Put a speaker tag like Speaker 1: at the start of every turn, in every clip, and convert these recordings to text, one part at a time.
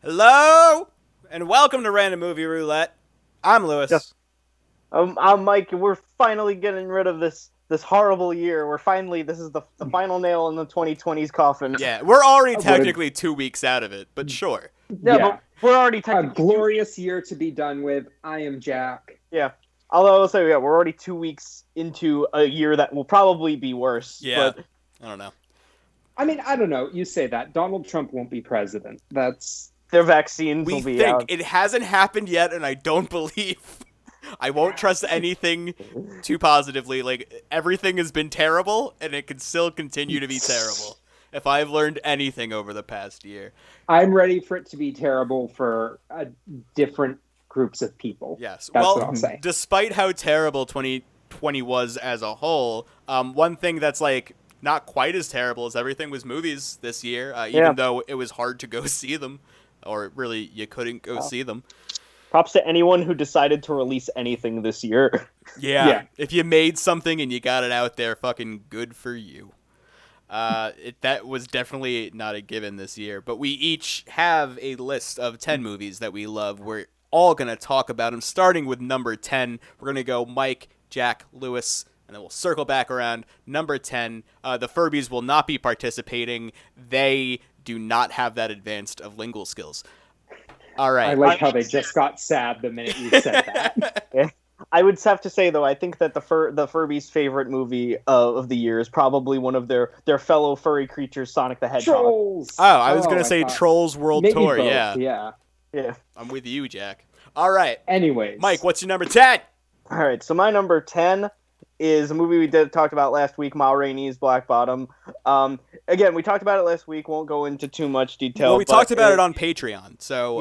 Speaker 1: Hello, and welcome to Random Movie Roulette. I'm Lewis.
Speaker 2: Yes. I'm Mike, and we're finally getting rid of this horrible year. This is the final nail in the 2020s coffin.
Speaker 1: Yeah, we're already technically 2 weeks out of it, but sure.
Speaker 2: Yeah, but we're already
Speaker 3: a
Speaker 2: technically
Speaker 3: glorious year to be done with. I am Jack.
Speaker 2: Yeah. Although I'll say, we're already 2 weeks into a year that will probably be worse.
Speaker 1: Yeah.
Speaker 2: But
Speaker 1: I don't know.
Speaker 3: I mean, I don't know. You say that. Donald Trump won't be president. That's...
Speaker 2: their vaccines
Speaker 1: We
Speaker 2: will be
Speaker 1: think
Speaker 2: out.
Speaker 1: it hasn't happened yet, and I don't believe. I won't trust anything too positively. Like, everything has been terrible, and it can still continue to be terrible. If I've learned anything over the past year.
Speaker 3: I'm ready for it to be terrible for different groups of people.
Speaker 1: Yes.
Speaker 3: That's
Speaker 1: well,
Speaker 3: what I'll say.
Speaker 1: Despite how terrible 2020 was as a whole, one thing that's like not quite as terrible as everything was movies this year, even though it was hard to go see them, or really you couldn't go see them.
Speaker 2: Props to anyone who decided to release anything this year.
Speaker 1: Yeah. If you made something and you got it out there, fucking good for you. That was definitely not a given this year, but we each have a list of 10 movies that we love. We're all going to talk about them, starting with number 10. We're going to go Mike, Jack, Lewis, and then we'll circle back around. Number 10, the Furbies will not be participating. They do not have that advanced of lingual skills. All right.
Speaker 3: I like how they just got sad the minute you said that.
Speaker 2: I would have to say, though, I think that the Furbies' favorite movie of the year is probably one of their fellow furry creatures, Sonic the Hedgehog.
Speaker 3: Trolls!
Speaker 1: Oh, I was going to say Trolls World
Speaker 3: Maybe
Speaker 1: Tour.
Speaker 3: both,
Speaker 1: Yeah.
Speaker 2: Yeah.
Speaker 1: I'm with you, Jack. All right.
Speaker 3: Anyways.
Speaker 1: Mike, what's your number 10?
Speaker 2: All right, so my number 10 is a movie we talked about last week, Ma Rainey's Black Bottom. Again, we talked about it last week. Won't go into too much detail.
Speaker 1: Well, we talked about it on Patreon. So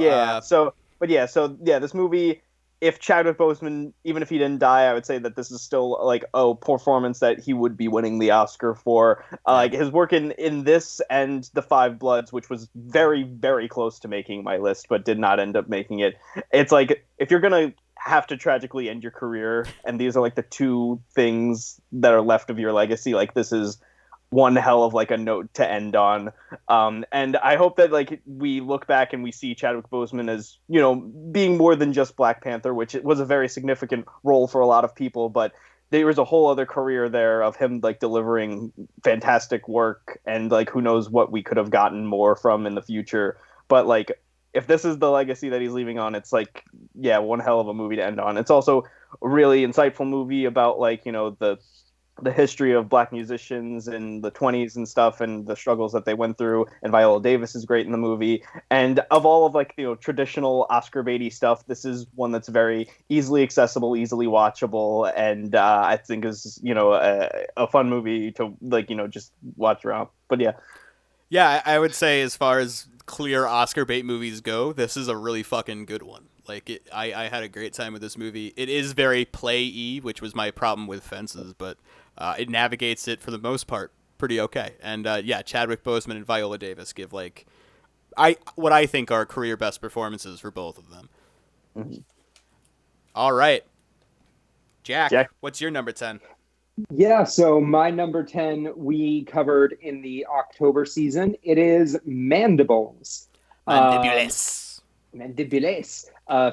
Speaker 2: this movie, if Chadwick Boseman, even if he didn't die, I would say that this is still like a performance that he would be winning the Oscar for. Like his work in this and The Five Bloods, which was very, very close to making my list, but did not end up making it. It's like, if you're gonna have to tragically end your career, and these are like the two things that are left of your legacy, like this is one hell of like a note to end on. And I hope that like we look back and we see Chadwick Boseman as, you know, being more than just Black Panther, which it was a very significant role for a lot of people, but there was a whole other career there of him like delivering fantastic work, and like who knows what we could have gotten more from in the future. But like, if this is the legacy that he's leaving on, it's like, yeah, one hell of a movie to end on. It's also a really insightful movie about like, you know, the history of Black musicians in the 20s and stuff, and the struggles that they went through. And Viola Davis is great in the movie. And of all of like, you know, traditional Oscar baity stuff, this is one that's very easily accessible, easily watchable, and I think is, you know, a fun movie to like, you know, just watch around. But
Speaker 1: yeah, I would say as far as clear Oscar bait movies go, this is a really fucking good one. Like, I had a great time with this movie. It is very play-y, which was my problem with Fences, but it navigates it for the most part pretty okay. And Chadwick Boseman and Viola Davis give like what I think are career best performances for both of them.
Speaker 2: Mm-hmm.
Speaker 1: All right, Jack, what's your number 10?
Speaker 3: Yeah, so my number 10 we covered in the October season. It is Mandibles. Mandibles,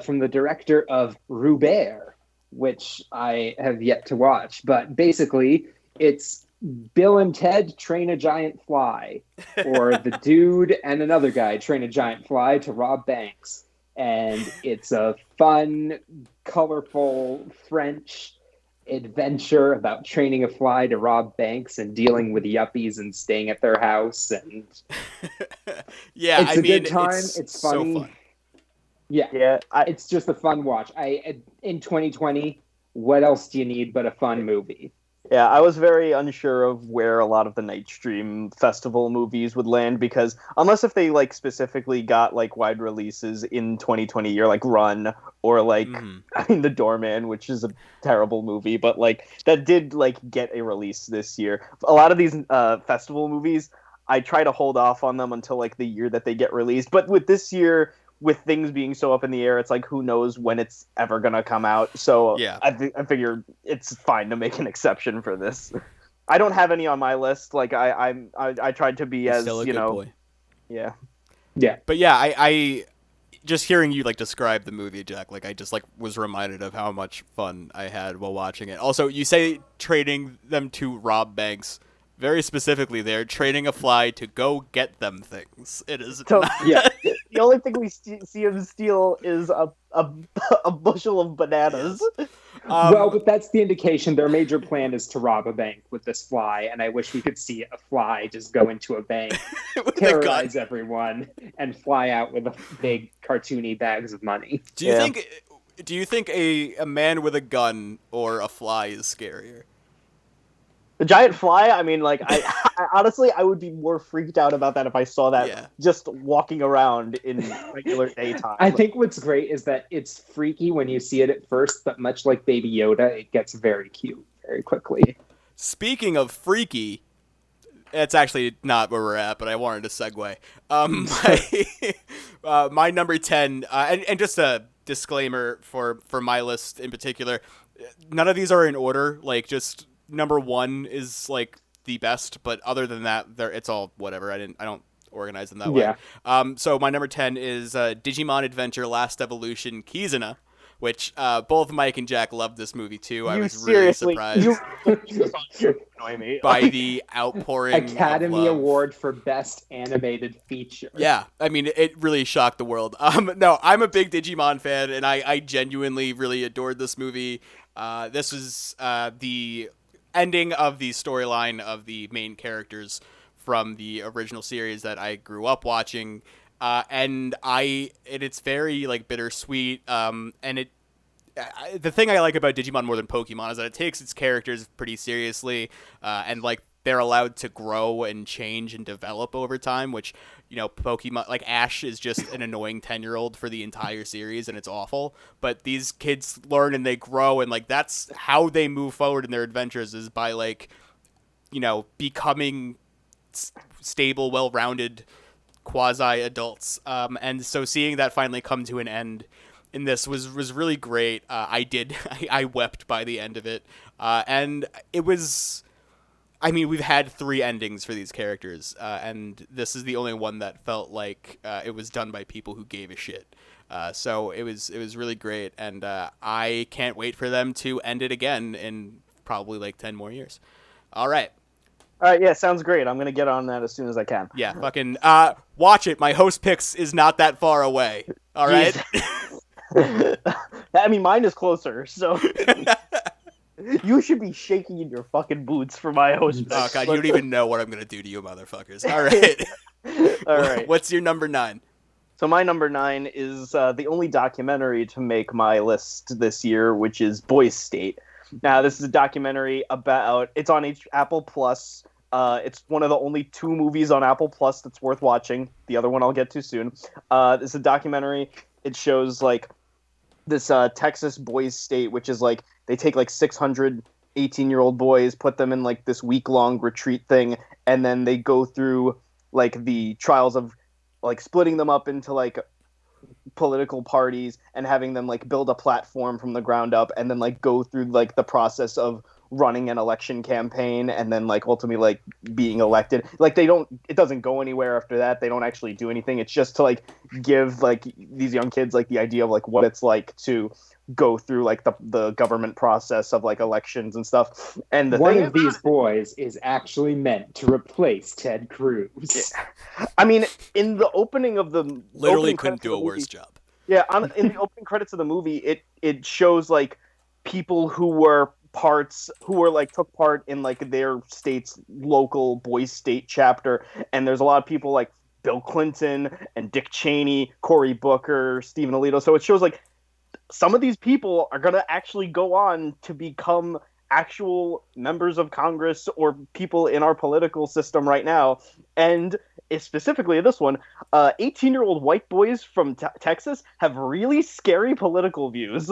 Speaker 3: from the director of Rubert, which I have yet to watch. But basically, it's Bill and Ted train a giant fly, or the dude and another guy train a giant fly to rob banks. And it's a fun, colorful French adventure about training a fly to rob banks and dealing with yuppies and staying at their house. And
Speaker 1: it's
Speaker 3: a good time. It's funny.
Speaker 1: So fun.
Speaker 3: It's just a fun watch. In 2020, what else do you need but a fun movie?
Speaker 2: Yeah, I was very unsure of where a lot of the Nightstream Festival movies would land, because unless if they like specifically got like wide releases in 2020, you're like Run or like I mean The Doorman, which is a terrible movie, but like that did like get a release this year. A lot of these festival movies, I try to hold off on them until like the year that they get released. But with this year, with things being so up in the air, it's like who knows when it's ever gonna come out. So
Speaker 1: Yeah.
Speaker 2: I figure it's fine to make an exception for this. I don't have any on my list. Like I tried to be
Speaker 1: He's
Speaker 2: as
Speaker 1: still a
Speaker 2: you
Speaker 1: good
Speaker 2: know,
Speaker 1: boy.
Speaker 2: yeah.
Speaker 3: Yeah.
Speaker 1: But yeah, I just hearing you like describe the movie, Jack, like I just like was reminded of how much fun I had while watching it. Also, you say trading them to rob banks. Very specifically, they're trading a fly to go get them things. It is
Speaker 2: So
Speaker 1: not...
Speaker 2: yeah, the only thing we see him steal is a bushel of bananas.
Speaker 3: Well, but that's the indication their major plan is to rob a bank with this fly, and I wish we could see a fly just go into a bank,
Speaker 1: with
Speaker 3: terrorize everyone, and fly out with a big cartoony bags of money.
Speaker 1: Do you think a man with a gun or a fly is scarier?
Speaker 2: The giant fly, I mean, like, I honestly, I would be more freaked out about that if I saw that just walking around in regular daytime.
Speaker 3: I think what's great is that it's freaky when you see it at first, but much like Baby Yoda, it gets very cute very quickly.
Speaker 1: Speaking of freaky, it's actually not where we're at, but I wanted to segue. My number 10, and just a disclaimer for my list in particular, none of these are in order, like, just... Number 1 is like the best, but other than that, it's all whatever. I don't organize them that way. So my number 10 is Digimon Adventure Last Evolution Kizuna, which both Mike and Jack loved this movie too. I was really surprised by the outpouring
Speaker 3: Academy
Speaker 1: of love.
Speaker 3: Award for Best Animated Feature.
Speaker 1: Yeah, I mean, it really shocked the world. No, I'm a big Digimon fan, and I genuinely really adored this movie. This was the ending of the storyline of the main characters from the original series that I grew up watching, and it's very like bittersweet. And the thing I like about Digimon more than Pokemon is that it takes its characters pretty seriously, and like they're allowed to grow and change and develop over time, which, you know, Pokemon, like Ash is just an annoying 10-year-old for the entire series, and it's awful. But these kids learn and they grow, and like that's how they move forward in their adventures, is by like, you know, becoming stable, well-rounded quasi-adults. And so seeing that finally come to an end in this was really great. I wept by the end of it, and it was... I mean, we've had 3 endings for these characters, and this is the only one that felt like it was done by people who gave a shit. So it was really great, and I can't wait for them to end it again in probably like 10 more years. All right,
Speaker 2: yeah, sounds great. I'm gonna get on that as soon as I can.
Speaker 1: Yeah, fucking watch it. My host picks is not that far away. All right.
Speaker 2: I mean, mine is closer, so... You should be shaking in your fucking boots for my host.
Speaker 1: Oh god, you don't even know what I'm gonna do to you, motherfuckers. All right.
Speaker 2: All right.
Speaker 1: What's your number 9?
Speaker 2: So my number 9 is the only documentary to make my list this year, which is Bois State. Now, this is a documentary about... It's on Apple Plus. It's one of the only 2 movies on Apple Plus that's worth watching. The other one I'll get to soon. This is a documentary. It shows like this Texas Bois State, which is like they take like 600 18-year-old boys, put them in like this week-long retreat thing, and then they go through like the trials of like splitting them up into like political parties and having them like build a platform from the ground up, and then like go through like the process of running an election campaign and then like ultimately like being elected. Like it doesn't go anywhere after that. They don't actually do anything. It's just to like give like these young kids like the idea of like what it's like to go through like the government process of like elections and stuff. And
Speaker 3: one of these boys is actually meant to replace Ted Cruz.
Speaker 2: I mean, in the opening of the
Speaker 1: literally couldn't do a worse job.
Speaker 2: Yeah, in the opening credits of the movie, it shows like people who took part in like their state's local Boys State chapter, and there's a lot of people like Bill Clinton and Dick Cheney, Cory Booker, Stephen Alito. So it shows like some of these people are going to actually go on to become actual members of Congress or people in our political system right now. And specifically this one, 18-year-old white boys from Texas have really scary political views.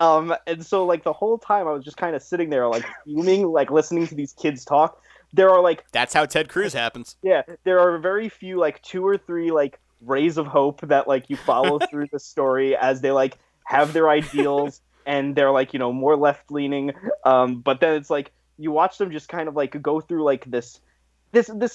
Speaker 2: And so like the whole time I was just kind of sitting there like fuming, like listening to these kids talk. There are like...
Speaker 1: That's how Ted Cruz happens.
Speaker 2: Yeah, there are very few like 2 or 3 like rays of hope that like you follow through the story as they like have their ideals and they're like, you know, more left leaning. But then it's like you watch them just kind of like go through like this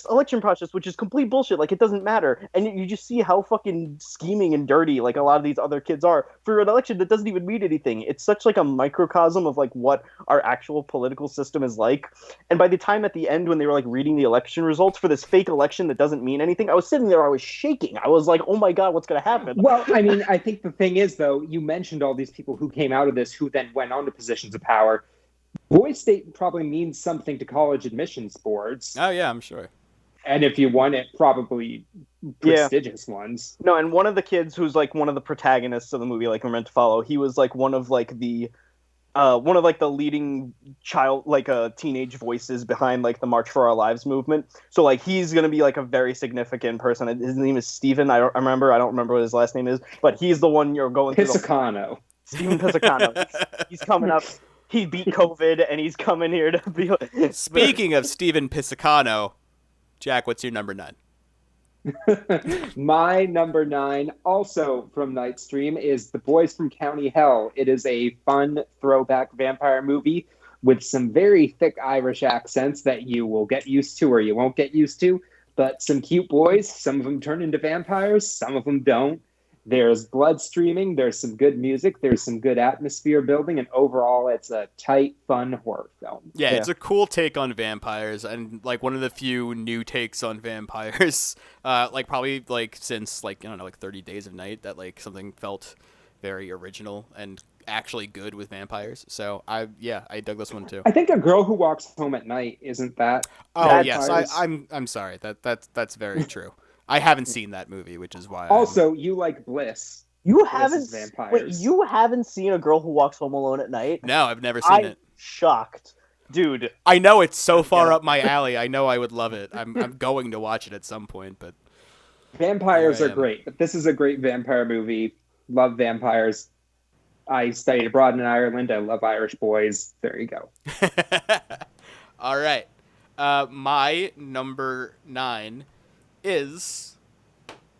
Speaker 2: election process, which is complete bullshit. Like, it doesn't matter, and you just see how fucking scheming and dirty like a lot of these other kids are for an election that doesn't even mean anything. It's such like a microcosm of like what our actual political system is like. And by the time at the end when they were like reading the election results for this fake election that doesn't mean anything, I was sitting there, I was shaking. I was like, oh my god, what's gonna happen?
Speaker 3: Well, I mean, I think the thing is, though, you mentioned all these people who came out of this who then went on to positions of power. Boys State probably means something to college admissions boards.
Speaker 1: Oh yeah, I'm sure.
Speaker 3: And if you won it, probably prestigious ones.
Speaker 2: No, and one of the kids who's like one of the protagonists of the movie, like we're meant to follow, he was like one of the leading child, like teenage voices behind like the March for Our Lives movement. So like he's gonna be like a very significant person. His name is Steven. I don't remember what his last name is, but he's the one you're going through.
Speaker 3: Pisacano.
Speaker 2: Steven Pisacano. He's coming up. He beat COVID, and he's coming here to be.
Speaker 1: Speaking of Steven Pisacano, Jack, what's your number 9?
Speaker 3: My number 9, also from Nightstream, is The Boys from County Hell. It is a fun throwback vampire movie with some very thick Irish accents that you will get used to or you won't get used to, but some cute boys. Some of them turn into vampires, some of them don't. There's blood streaming, there's some good music, there's some good atmosphere building, and overall it's a tight, fun horror film.
Speaker 1: Yeah, it's a cool take on vampires, and like one of the few new takes on vampires, like probably like since like, I don't know, like 30 Days of Night, that like something felt very original and actually good with vampires. So I dug this one too.
Speaker 3: I think A Girl Who Walks Home at Night, isn't that?
Speaker 1: Oh yes, I'm sorry. That's very true. I haven't seen that movie, which is why.
Speaker 3: Also, you like Bliss.
Speaker 2: You
Speaker 3: Bliss
Speaker 2: haven't
Speaker 3: vampires.
Speaker 2: Wait, you haven't seen A Girl Who Walks Home Alone at Night?
Speaker 1: No, I've never seen it.
Speaker 2: Shocked, dude.
Speaker 1: I know it's so far up my alley. I know I would love it. I'm going to watch it at some point, but
Speaker 3: vampires are great. But this is a great vampire movie. Love vampires. I studied abroad in Ireland. I love Irish boys. There you go.
Speaker 1: All right. My number 9 is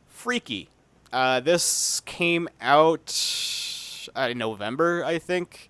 Speaker 1: Freaky. This came out in November, I think.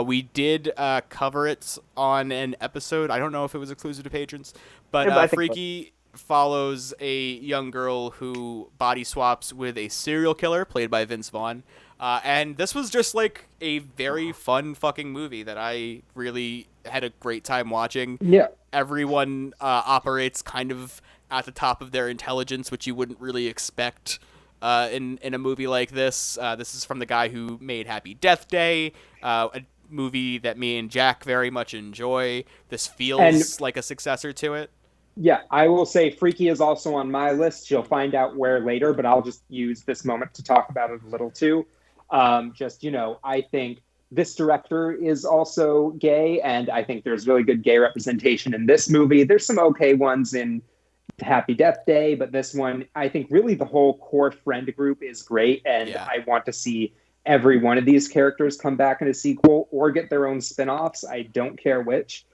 Speaker 1: We did cover it on an episode. I don't know if it was exclusive to patrons, but Freaky follows a young girl who body swaps with a serial killer played by Vince Vaughn. And this was just like a very fun fucking movie that I really had a great time watching.
Speaker 3: Yeah.
Speaker 1: Everyone operates kind of at the top of their intelligence, which you wouldn't really expect in a movie like this. This is from the guy who made Happy Death Day, a movie that me and Jack very much enjoy. This feels like a successor to it.
Speaker 3: Yeah, I will say Freaky is also on my list. You'll find out where later, but I'll just use this moment to talk about it a little too. I think this director is also gay, and I think there's really good gay representation in this movie. There's some okay ones in Happy Death Day, but this one, I think really the whole core friend group is great, and I want to see every one of these characters come back in a sequel or get their own spin-offs. I don't care which.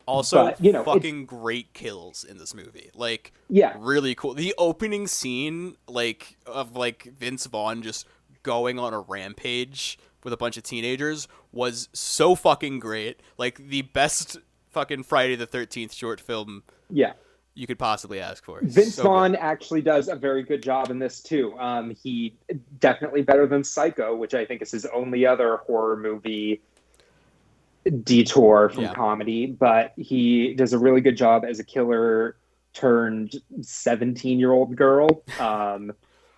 Speaker 1: Also, fucking great kills in this movie. Like, really cool. The opening scene, like, of like Vince Vaughn just going on a rampage with a bunch of teenagers was so fucking great. Like, the best fucking Friday the 13th short film you could possibly ask for.
Speaker 3: Vince Vaughn actually does a very good job in this too. He definitely better than Psycho, which I think is his only other horror movie detour from comedy, but he does a really good job as a killer turned 17-year-old girl.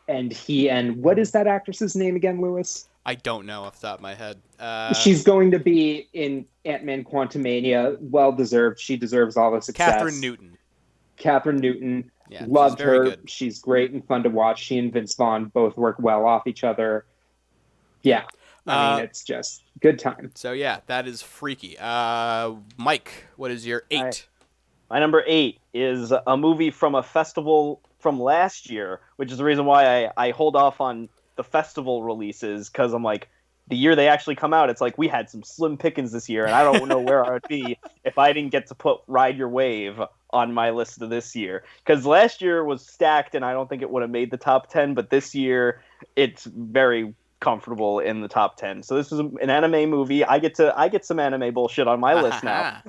Speaker 3: And what is that actress's name again, Lewis?
Speaker 1: I don't know off the top of my head.
Speaker 3: She's going to be in Ant-Man Quantumania. Well deserved. She deserves all the success. Catherine Newton.
Speaker 1: Yeah,
Speaker 3: loved her.
Speaker 1: good.
Speaker 3: She's great and fun to watch. She and Vince Vaughn both work well off each other. Yeah. I mean, it's just good time.
Speaker 1: So, yeah, that is Freaky. Mike, what is your 8?
Speaker 2: My number 8 is a movie from a festival from last year, which is the reason why I hold off on the festival releases, because I'm like, the year they actually come out, it's like we had some slim pickings this year, and I don't know where I would be if I didn't get to put Ride Your Wave on my list of this year, because last year was stacked and I don't think it would have made the top 10, but this year it's very comfortable in the top 10. So this is an anime movie. I get some anime bullshit on my list now.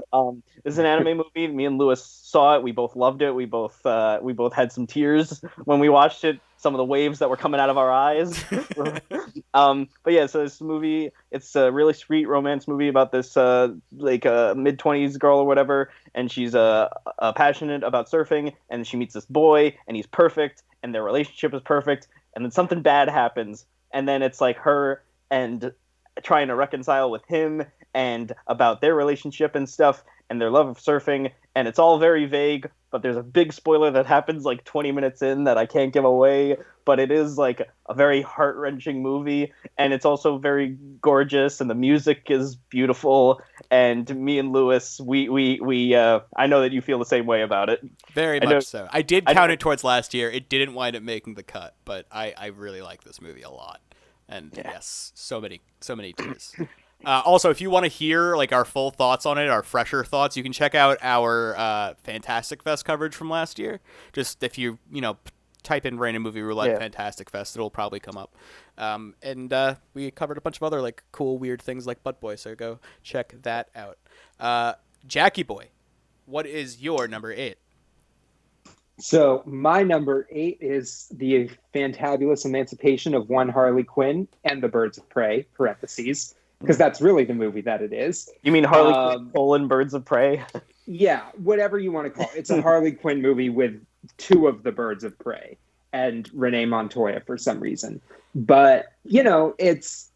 Speaker 2: This is an anime movie. Me and Lewis saw it. We both loved it. We both had some tears when we watched it. Some of the waves that were coming out of our eyes. But yeah, so this movie, it's a really sweet romance movie about this like a mid-20s girl or whatever, and she's passionate about surfing, and she meets this boy, and he's perfect, and their relationship is perfect, and then something bad happens, and then it's like her and trying to reconcile with him and about their relationship and stuff and their love of surfing, and it's all very vague, but there's a big spoiler that happens like 20 minutes in that I can't give away, but it is like a very heart-wrenching movie, and it's also very gorgeous, and the music is beautiful, and me and Lewis, we I know that you feel the same way about it.
Speaker 1: Very much so. I did count it towards last year. It didn't wind up making the cut, but I really like this movie a lot. And yes, so many tears. Also, if you want to hear like our full thoughts on it, our fresher thoughts, you can check out our Fantastic Fest coverage from last year. Just if you type in Random Movie Roulette Fantastic Fest, it'll probably come up. And we covered a bunch of other like cool, weird things like Butt Boy, so go check that out. Jackie Boy, what is your number 8?
Speaker 3: So my number 8 is the fantabulous emancipation of one Harley Quinn and the Birds of Prey, parentheses, because that's really the movie that it is.
Speaker 2: You mean Harley Quinn : Birds of Prey?
Speaker 3: Yeah, whatever you want to call it. It's a Harley Quinn movie with 2 of the Birds of Prey and Renee Montoya for some reason. But, this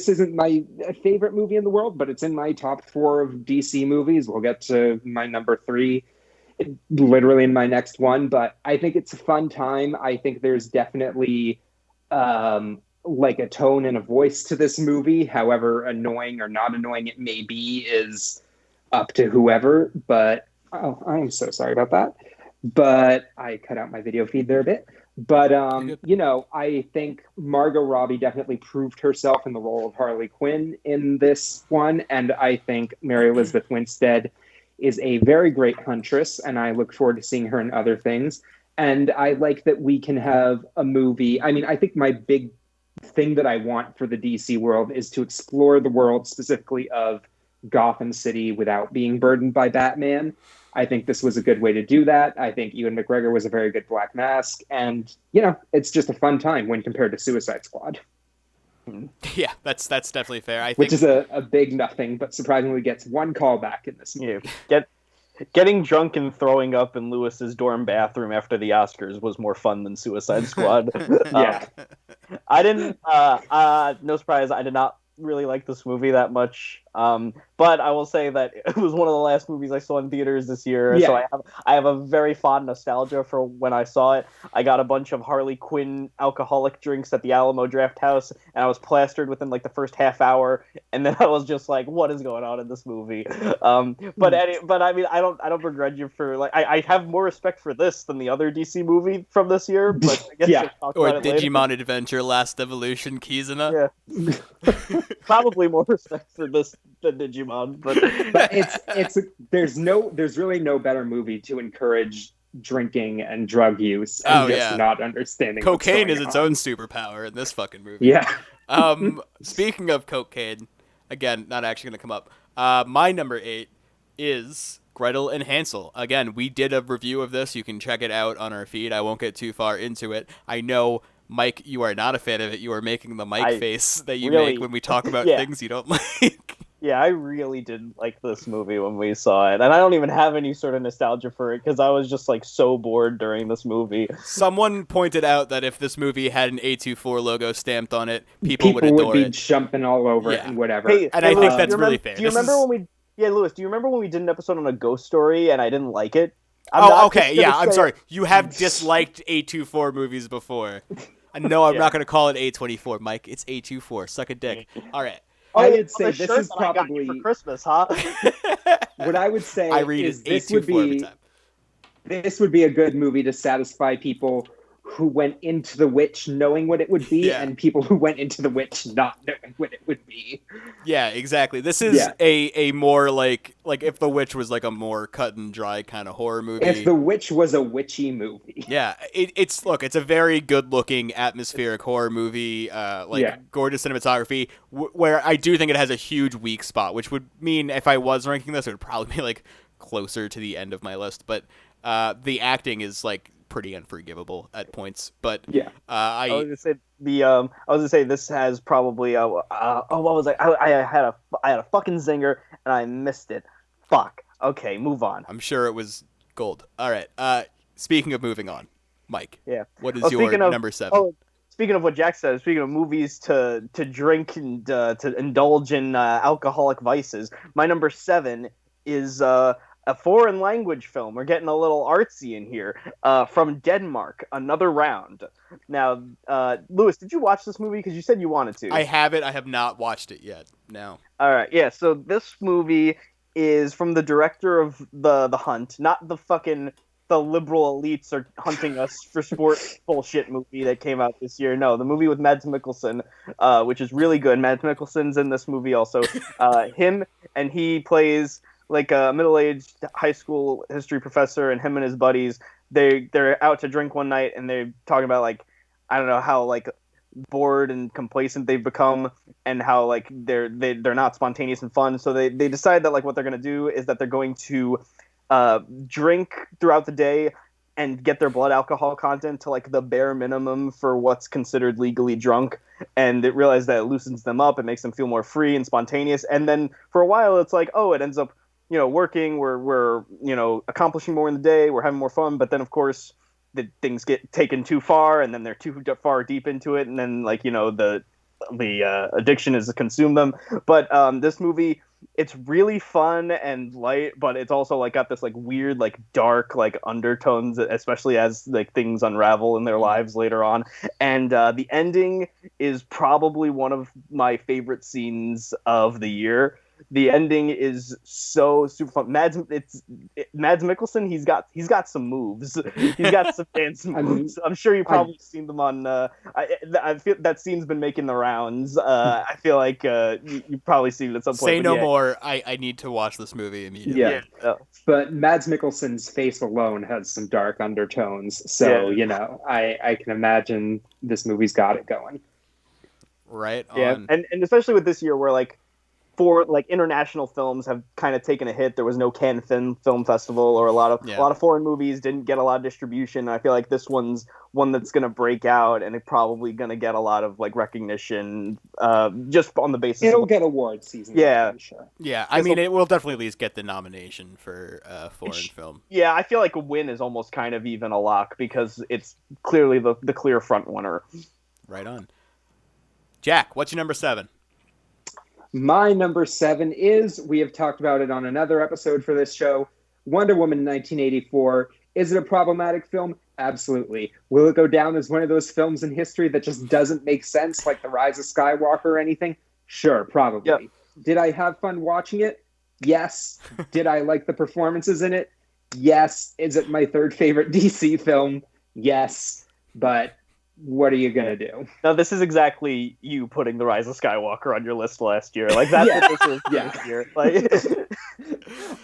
Speaker 3: isn't my favorite movie in the world, but it's in my top 4 of DC movies. We'll get to my number 3 literally in my next one, but I think it's a fun time. I think there's definitely like a tone and a voice to this movie, however annoying or not annoying it may be is up to whoever, but I'm so sorry about that. But I cut out my video feed there a bit. But, I think Margot Robbie definitely proved herself in the role of Harley Quinn in this one, and I think Mary Elizabeth Winstead is a very great huntress, and I look forward to seeing her in other things. And I like that we can have a movie. I mean, I think my big thing that I want for the DC world is to explore the world specifically of Gotham City without being burdened by Batman. I think this was a good way to do that. I think Ewan McGregor was a very good Black Mask, and it's just a fun time when compared to Suicide Squad.
Speaker 1: Yeah, that's definitely fair. I think,
Speaker 3: which is a big nothing, but surprisingly gets one callback in this movie.
Speaker 2: Yeah. Getting drunk and throwing up in Lewis's dorm bathroom after the Oscars was more fun than Suicide Squad.
Speaker 3: Yeah.
Speaker 2: I didn't. No surprise, I did not really like this movie that much. But I will say that it was one of the last movies I saw in theaters this year. Yeah. So I have a very fond nostalgia for when I saw it. I got a bunch of Harley Quinn alcoholic drinks at the Alamo Draft House, and I was plastered within like the first half hour, and then I was just like, what is going on in this movie? But I mean, I don't begrudge you for like I have more respect for this than the other DC movie from this year, but I guess we'll talk
Speaker 1: or
Speaker 2: about
Speaker 1: Digimon Adventure Last Evolution Kizuna.
Speaker 2: Yeah. Probably more respect for this than Digimon, but
Speaker 3: there's really no better movie to encourage drinking and drug use and not understanding
Speaker 1: cocaine is its own superpower in this fucking movie.
Speaker 3: Yeah.
Speaker 1: Speaking of cocaine, again, not actually going to come up. My number 8 is Gretel and Hansel. Again, we did a review of this. You can check it out on our feed. I won't get too far into it. I know, Mike, you are not a fan of it. You are making the Mike face that you make when we talk about things you don't like.
Speaker 2: Yeah, I really didn't like this movie when we saw it, and I don't even have any sort of nostalgia for it because I was just like so bored during this movie.
Speaker 1: Someone pointed out that if this movie had an A24 logo stamped on it, people would adore
Speaker 3: be jumping all over it and whatever.
Speaker 1: And I think that's really fair.
Speaker 2: Do you remember Lewis, do you remember when we did an episode on A Ghost Story and I didn't like it?
Speaker 1: I'm sorry. You have disliked A24 movies before. No, I'm not going to call it A24, Mike. It's A24. Suck a dick. All right.
Speaker 3: I would say this is probably
Speaker 2: for Christmas, huh?
Speaker 3: What I would say
Speaker 1: is this would be
Speaker 3: a good movie to satisfy people who went into The Witch knowing what it would be,
Speaker 1: Yeah.
Speaker 3: and people who went into The Witch not knowing what it would be.
Speaker 1: Yeah, exactly. This is a more like if The Witch was like a more cut and dry kind of horror movie.
Speaker 3: If The Witch was a witchy movie.
Speaker 1: Yeah, it's a very good looking atmospheric horror movie, gorgeous cinematography, where I do think it has a huge weak spot, which would mean if I was ranking this, it would probably be like closer to the end of my list. But the acting is like pretty unforgivable at points. But
Speaker 2: I was gonna say this has probably what was I had a fucking zinger and I missed it. Fuck. Okay, move on.
Speaker 1: I'm sure it was gold. All right. Speaking of moving on, Mike.
Speaker 2: Yeah.
Speaker 1: What is your number 7?
Speaker 2: Oh, speaking of what Jack said, speaking of movies to drink and to indulge in alcoholic vices, my number 7 is a foreign language film. We're getting a little artsy in here. From Denmark, Another Round. Now, Lewis, did you watch this movie? Because you said you wanted to.
Speaker 1: I haven't. I have not watched it yet. No.
Speaker 2: All right. Yeah. So this movie is from the director of the Hunt, not the liberal elites are hunting us for sport bullshit movie that came out this year. No, the movie with Mads Mikkelsen, which is really good. Mads Mikkelsen's in this movie also. He plays like a middle-aged high school history professor, and him and his buddies, they're out to drink one night, and they're talking about like, I don't know, how like bored and complacent they've become, and how like they're not spontaneous and fun. So they decide that like what they're gonna do is that they're going to drink throughout the day and get their blood alcohol content to like the bare minimum for what's considered legally drunk, and it realizes that it loosens them up, it makes them feel more free and spontaneous, and then for a while it's like, oh, it ends up working, we're accomplishing more in the day, we're having more fun, but then of course the things get taken too far, and then they're too far deep into it, and then like the addiction is to consume them. But this movie, it's really fun and light, but it's also like got this like weird like dark like undertones, especially as like things unravel in their lives later on. And the ending is probably one of my favorite scenes of the year. The ending is so super fun. Mads Mikkelsen. He's got some moves. He's got some dance moves. I'm sure you've probably seen them on. I feel that scene's been making the rounds. I feel like you probably seen it at some point.
Speaker 1: Say no more. I need to watch this movie immediately.
Speaker 3: Yeah. But Mads Mikkelsen's face alone has some dark undertones. So I can imagine this movie's got it going.
Speaker 1: Right on.
Speaker 2: Yeah, and especially with this year where like, for like international films have kind of taken a hit. There was no Cannes Film Festival, or a lot of foreign movies didn't get a lot of distribution. I feel like this one's one that's going to break out, and it's probably going to get a lot of like recognition, just on the basis.
Speaker 3: It'll get award season.
Speaker 2: Yeah,
Speaker 3: I'm sure.
Speaker 1: Yeah, I mean, it will definitely at least get the nomination for foreign film.
Speaker 2: Yeah, I feel like a win is almost kind of even a lock because it's clearly the clear front runner.
Speaker 1: Right on. Jack, what's your number 7?
Speaker 3: My number 7 is, we have talked about it on another episode for this show, Wonder Woman 1984. Is it a problematic film? Absolutely. Will it go down as one of those films in history that just doesn't make sense, like The Rise of Skywalker or anything? Sure, probably. Yep. Did I have fun watching it? Yes. Did I like the performances in it? Yes. Is it my third favorite DC film? Yes. But what are you gonna do?
Speaker 2: Now, this is exactly you putting The Rise of Skywalker on your list last year. Like, that's what this is this year. Like,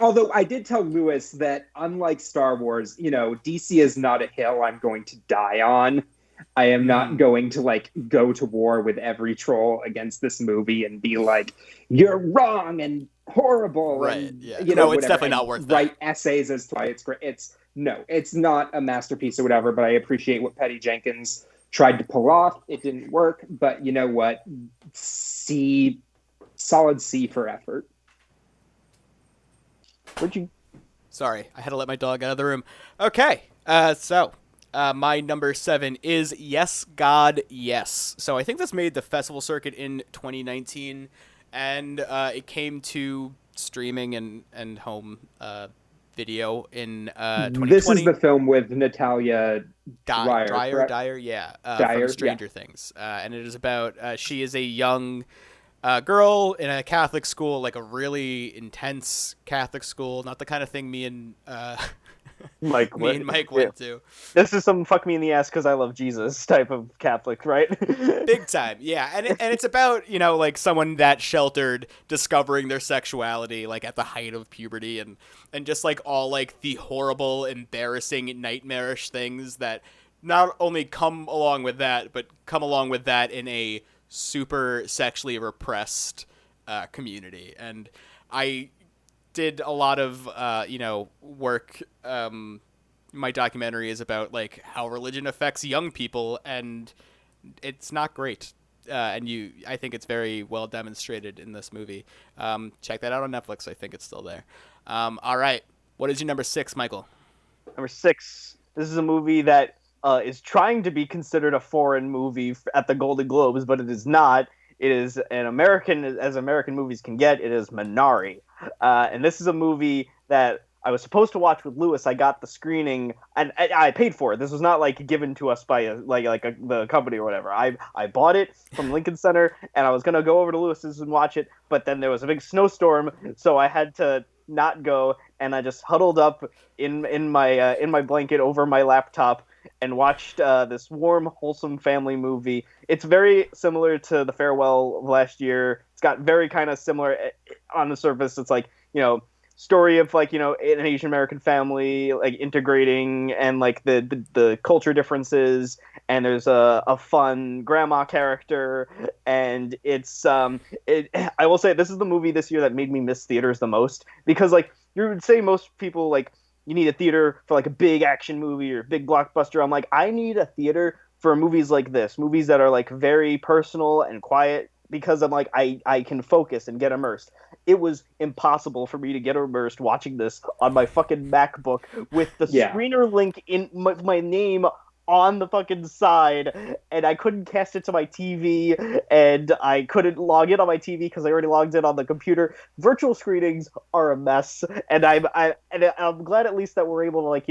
Speaker 3: although I did tell Lewis that unlike Star Wars, DC is not a hill I'm going to die on. I am not going to like go to war with every troll against this movie and be like, you're wrong and horrible.
Speaker 1: Right.
Speaker 3: And,
Speaker 1: yeah. It's definitely not worth that.
Speaker 3: Write essays as to why it's great. It's not a masterpiece or whatever, but I appreciate what Patty Jenkins tried to pull off. It didn't work, but you know what? Solid C for effort.
Speaker 1: Sorry, I had to let my dog out of the room. Okay, so my number 7 is Yes, God, Yes. So I think this made the festival circuit in 2019, and it came to streaming and home video in 2020.
Speaker 3: This is the film with Natalia
Speaker 1: Dyer, yeah, from Stranger Things, and it is about she is a young girl in a Catholic school, like a really intense Catholic school, not the kind of thing me and
Speaker 2: Mike,
Speaker 1: Me and Mike
Speaker 2: yeah.
Speaker 1: went to.
Speaker 2: This is some fuck me in the ass because I love Jesus type of Catholic, right?
Speaker 1: Big time, yeah, and it's about like someone that sheltered discovering their sexuality like at the height of puberty and just like all like the horrible, embarrassing, nightmarish things that not only come along with that, but come along with that in a super sexually repressed community. And I did a lot of work. My documentary is about like how religion affects young people, and it's not great. I think it's very well demonstrated in this movie. Check that out on Netflix. I think it's still there. All right, what is your number 6, Michael?
Speaker 2: Number 6. This is a movie that is trying to be considered a foreign movie at the Golden Globes, but it is not. It is an American, as American movies can get. It is Minari, and this is a movie that I was supposed to watch with Lewis. I got the screening, and I paid for it. This was not like given to us by the company or whatever. I bought it from Lincoln Center, and I was gonna go over to Lewis's and watch it, but then there was a big snowstorm, so I had to not go, and I just huddled up in my blanket over my laptop and watched this warm, wholesome family movie. It's very similar to The Farewell of last year. It's got very kind of similar on the surface. It's like story of like an Asian American family like integrating and like the culture differences, and there's a fun grandma character, and it's I will say this is the movie this year that made me miss theaters the most, because like you would say most people like you need a theater for like a big action movie or big blockbuster. I'm like, I need a theater for movies like this, movies that are like very personal and quiet, because I'm like I can focus and get immersed. It was impossible for me to get immersed watching this on my fucking MacBook with the screener link in my name on the fucking side, and I couldn't cast it to my TV, and I couldn't log in on my TV because I already logged in on the computer. Virtual screenings are a mess, and I'm glad at least that we're able to like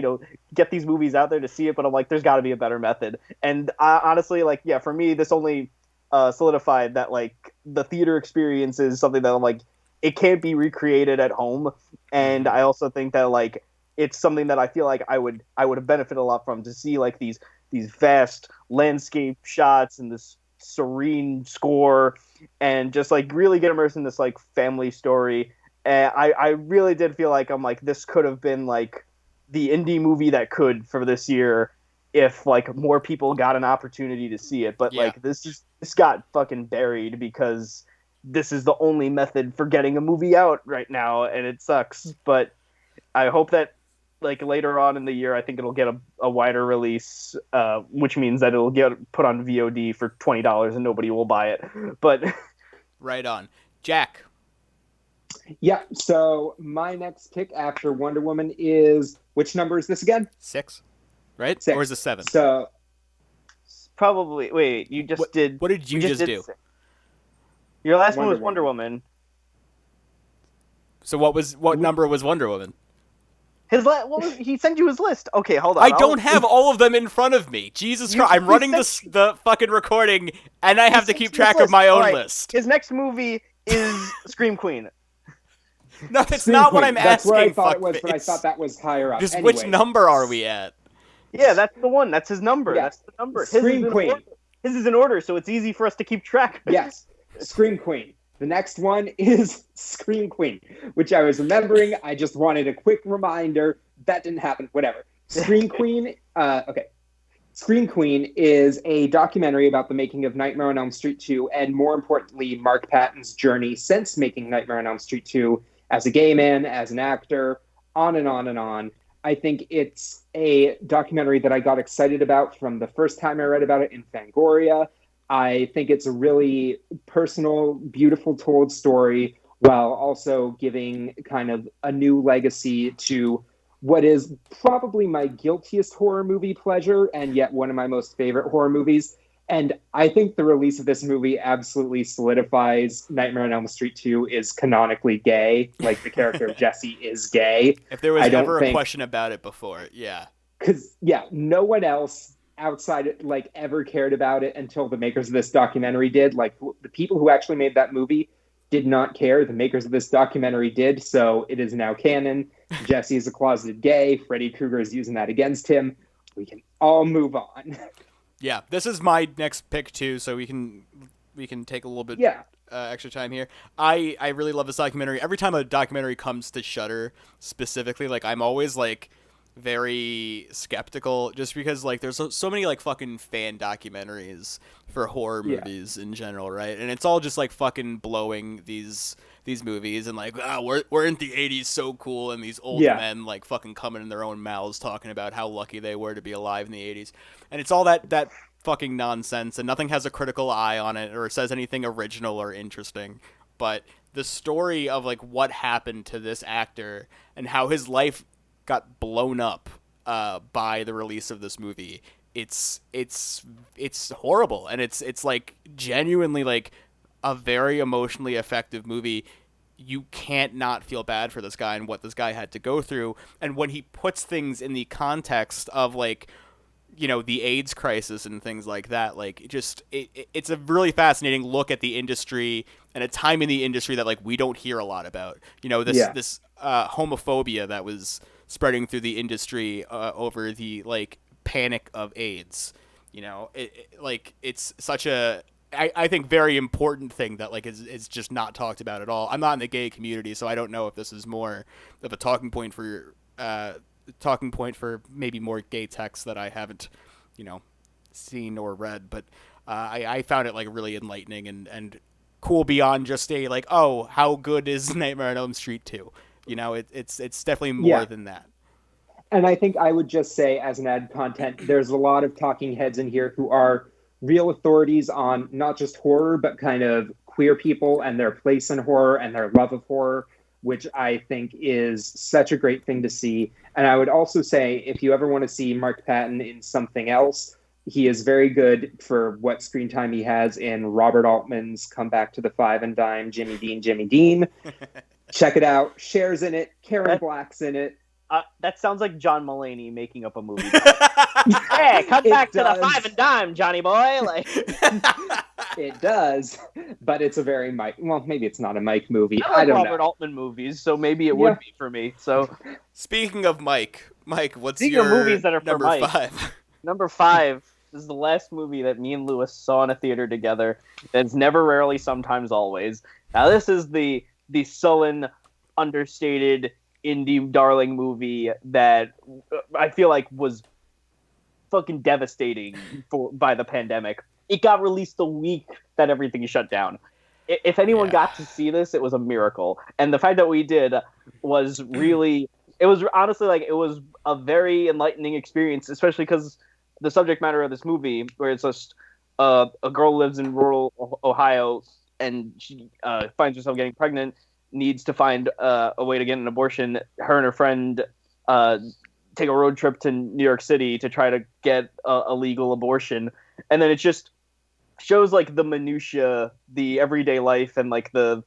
Speaker 2: get these movies out there to see it. But I'm like, there's got to be a better method. And honestly, like for me, this only solidified that like the theater experience is something that I'm like, it can't be recreated at home. And I also think that like it's something that I feel like I would have benefited a lot from, to see like these vast landscape shots and this serene score, and just like really get immersed in this like family story. And I really did feel like I'm like, this could have been like the indie movie that could for this year if like more people got an opportunity to see it. But like this got fucking buried because this is the only method for getting a movie out right now, and it sucks. But I hope that like later on in the year, I think it'll get a wider release, which means that it'll get put on VOD for $20 and nobody will buy it. But
Speaker 1: right on. Jack.
Speaker 3: Yeah, so my next pick after Wonder Woman is, which number is this again?
Speaker 1: 6, right?
Speaker 3: 6.
Speaker 1: Or is it 7?
Speaker 3: So
Speaker 2: probably, wait, you just did.
Speaker 1: What did you just do?
Speaker 2: 6. Your last one was Wonder Woman.
Speaker 1: So what number was Wonder Woman?
Speaker 2: He sent you his list. Okay, hold on.
Speaker 1: I don't have all of them in front of me. Jesus Christ, I'm running the fucking recording, and I have to keep track of my own list.
Speaker 2: His next movie is Scream Queen.
Speaker 1: No, that's not what I'm asking.
Speaker 3: That's where I thought it was, but I thought that was higher up.
Speaker 1: Just
Speaker 3: anyway.
Speaker 1: Which number are we at?
Speaker 2: Yeah, that's the one. That's his number.
Speaker 3: Yeah.
Speaker 2: That's the number.
Speaker 3: Scream Queen.
Speaker 2: His is in order, so it's easy for us to keep track.
Speaker 3: Yes, Scream Queen. The next one is Scream Queen, which I was remembering. I just wanted a quick reminder. That didn't happen. Whatever. Scream Queen. Okay. Scream Queen is a documentary about the making of Nightmare on Elm Street 2, and more importantly, Mark Patton's journey since making Nightmare on Elm Street 2 as a gay man, as an actor, on and on and on. I think it's a documentary that I got excited about from the first time I read about it in Fangoria. I think it's a really personal, beautiful told story, while also giving kind of a new legacy to what is probably my guiltiest horror movie pleasure, and yet one of my most favorite horror movies. And I think the release of this movie absolutely solidifies Nightmare on Elm Street 2 is canonically gay. Like, the character of Jesse is gay.
Speaker 1: If there was ever a question about it before, yeah.
Speaker 3: Because, no one else outside, ever cared about it until the makers of this documentary did. Like, the people who actually made that movie did not care. The makers of this documentary did, so it is now canon. Jesse is a closeted gay. Freddy Krueger is using that against him. We can all move on.
Speaker 1: Yeah, this is my next pick too, so we can take a little bit extra time here. I really love this documentary. Every time a documentary comes to Shudder specifically, like I'm always like very skeptical, just because like there's so many like fucking fan documentaries for horror movies in general, right? And it's all just like fucking blowing these movies and like, we're in the 80s, so cool, and these old men like fucking coming in their own mouths talking about how lucky they were to be alive in the 80s. And it's all that fucking nonsense, and nothing has a critical eye on it or says anything original or interesting. But the story of like what happened to this actor and how his life got blown up by the release of this movie, it's horrible, and it's like genuinely like a very emotionally effective movie. You can't not feel bad for this guy and what this guy had to go through. And when he puts things in the context of like, you know, the AIDS crisis and things like that, like it's a really fascinating look at the industry and a time in the industry that like we don't hear a lot about. You know, this homophobia that was spreading through the industry over the like panic of AIDS. You know, it's such a I think very important thing that like is just not talked about at all. I'm not in the gay community, so I don't know if this is more of a talking point for maybe more gay texts that I haven't, you know, seen or read. But I found it like really enlightening and cool beyond just a like, oh, how good is Nightmare on Elm Street 2? You know, it's definitely more than that.
Speaker 3: And I think I would just say, as an ad content, there's a lot of talking heads in here who are real authorities on not just horror, but kind of queer people and their place in horror and their love of horror, which I think is such a great thing to see. And I would also say, if you ever want to see Mark Patton in something else, he is very good for what screen time he has in Robert Altman's Come Back to the Five and Dime, Jimmy Dean. Check it out. Cher's in it. Karen Black's in it.
Speaker 2: That sounds like John Mulaney making up a movie. Hey, come back to the Five and Dime, Johnny boy. Like
Speaker 3: it does, but it's a very Mike. Well, maybe it's not a Mike movie.
Speaker 2: I
Speaker 3: don't
Speaker 2: Robert
Speaker 3: know.
Speaker 2: Altman movies, so maybe it would be for me. So,
Speaker 1: speaking of Mike, what's
Speaker 2: speaking
Speaker 1: your
Speaker 2: of movies that are
Speaker 1: number
Speaker 2: for Mike,
Speaker 1: 5?
Speaker 2: Number 5 is the last movie that me and Lewis saw in a theater together. That's never, rarely, sometimes, always. Now, this is the sullen, understated indie darling movie that I feel like was fucking devastating by the pandemic. It got released the week that everything shut down. If anyone got to see this, it was a miracle. And the fact that we did was really, it was honestly like, it was a very enlightening experience, especially because the subject matter of this movie, where it's just a girl lives in rural Ohio and she finds herself getting pregnant, needs to find a way to get an abortion. Her and her friend take a road trip to New York City to try to get a legal abortion. And then it just shows like the minutia, the everyday life, and like the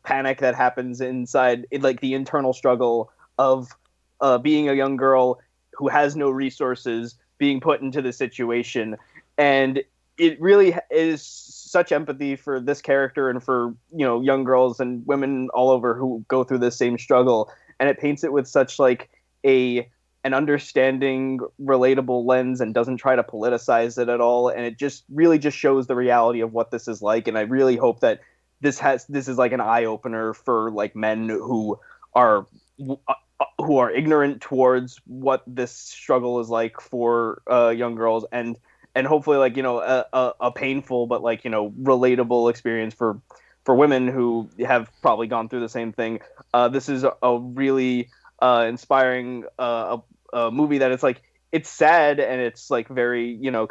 Speaker 2: panic that happens inside it, like the internal struggle of being a young girl who has no resources, being put into the situation. And it really is such empathy for this character and for, you know, young girls and women all over who go through this same struggle. And it paints it with such like an understanding, relatable lens, and doesn't try to politicize it at all. And it just really just shows the reality of what this is like. And I really hope that this is like an eye opener for like men who are ignorant towards what this struggle is like for young girls, and hopefully like, you know, a painful but like, you know, relatable experience for women who have probably gone through the same thing. This is a really inspiring a movie that it's like, it's sad and it's like very, you know,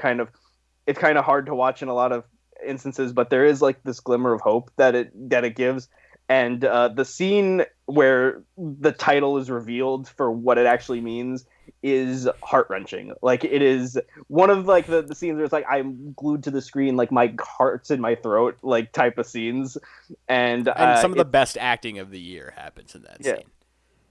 Speaker 2: it's kind of hard to watch in a lot of instances, but there is like this glimmer of hope that it gives. And the scene where the title is revealed for what it actually means is heart-wrenching. Like, it is one of like the scenes where it's like I'm glued to the screen, like my heart's in my throat, like type of scenes. And
Speaker 1: some of the best acting of the year happens in that scene.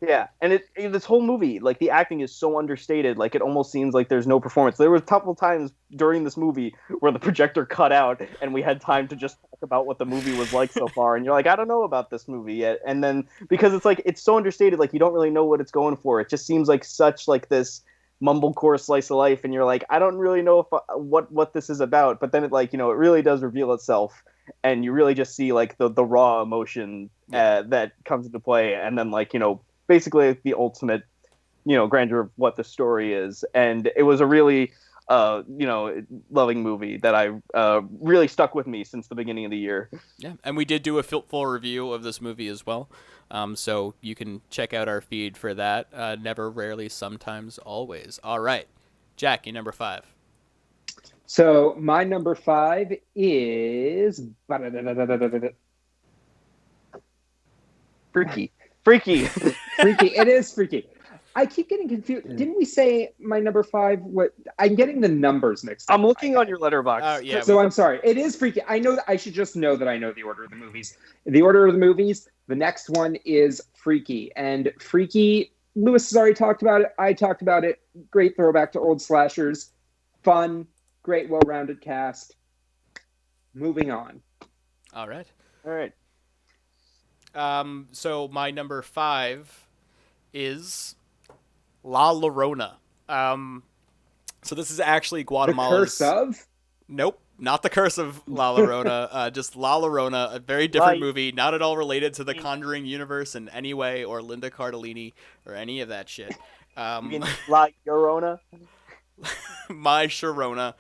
Speaker 2: Yeah, and this whole movie, like the acting is so understated, like it almost seems like there's no performance. There were a couple times during this movie where the projector cut out and we had time to just talk about what the movie was like so far, and you're like, I don't know about this movie yet. And then because it's like it's so understated, like you don't really know what it's going for. It just seems like such like this mumblecore slice of life, and you're like, I don't really know if what this is about. But then it like it really does reveal itself, and you really just see like the raw emotion that comes into play, and then like basically the ultimate, grandeur of what the story is. And it was a really, loving movie that I really stuck with me since the beginning of the year.
Speaker 1: Yeah, and we did do a full review of this movie as well. So you can check out our feed for that. Never, rarely, sometimes, always. All right. Jack, you number 5.
Speaker 3: So my number 5 is
Speaker 2: Freaky.
Speaker 3: Freaky. It is freaky. I keep getting confused. Didn't we say my number 5? What? I'm getting the numbers mixed up.
Speaker 2: I'm looking on your letterbox.
Speaker 1: Yeah.
Speaker 3: So I'm sorry. It is freaky. I know that I should just know that I know the order of the movies. The order of the movies. The next one is Freaky, and Freaky. Lewis has already talked about it. I talked about it. Great throwback to old slashers. Fun. Great, well-rounded cast. Moving on.
Speaker 1: All right. So my number 5 is La Llorona. So this is actually Guatemala's...
Speaker 3: The Curse of?
Speaker 1: Nope, not The Curse of La Llorona. Just La Llorona, a very different movie, not at all related to the Conjuring universe in any way, or Linda Cardellini, or any of that shit.
Speaker 2: You mean La Llorona?
Speaker 1: My Sharona.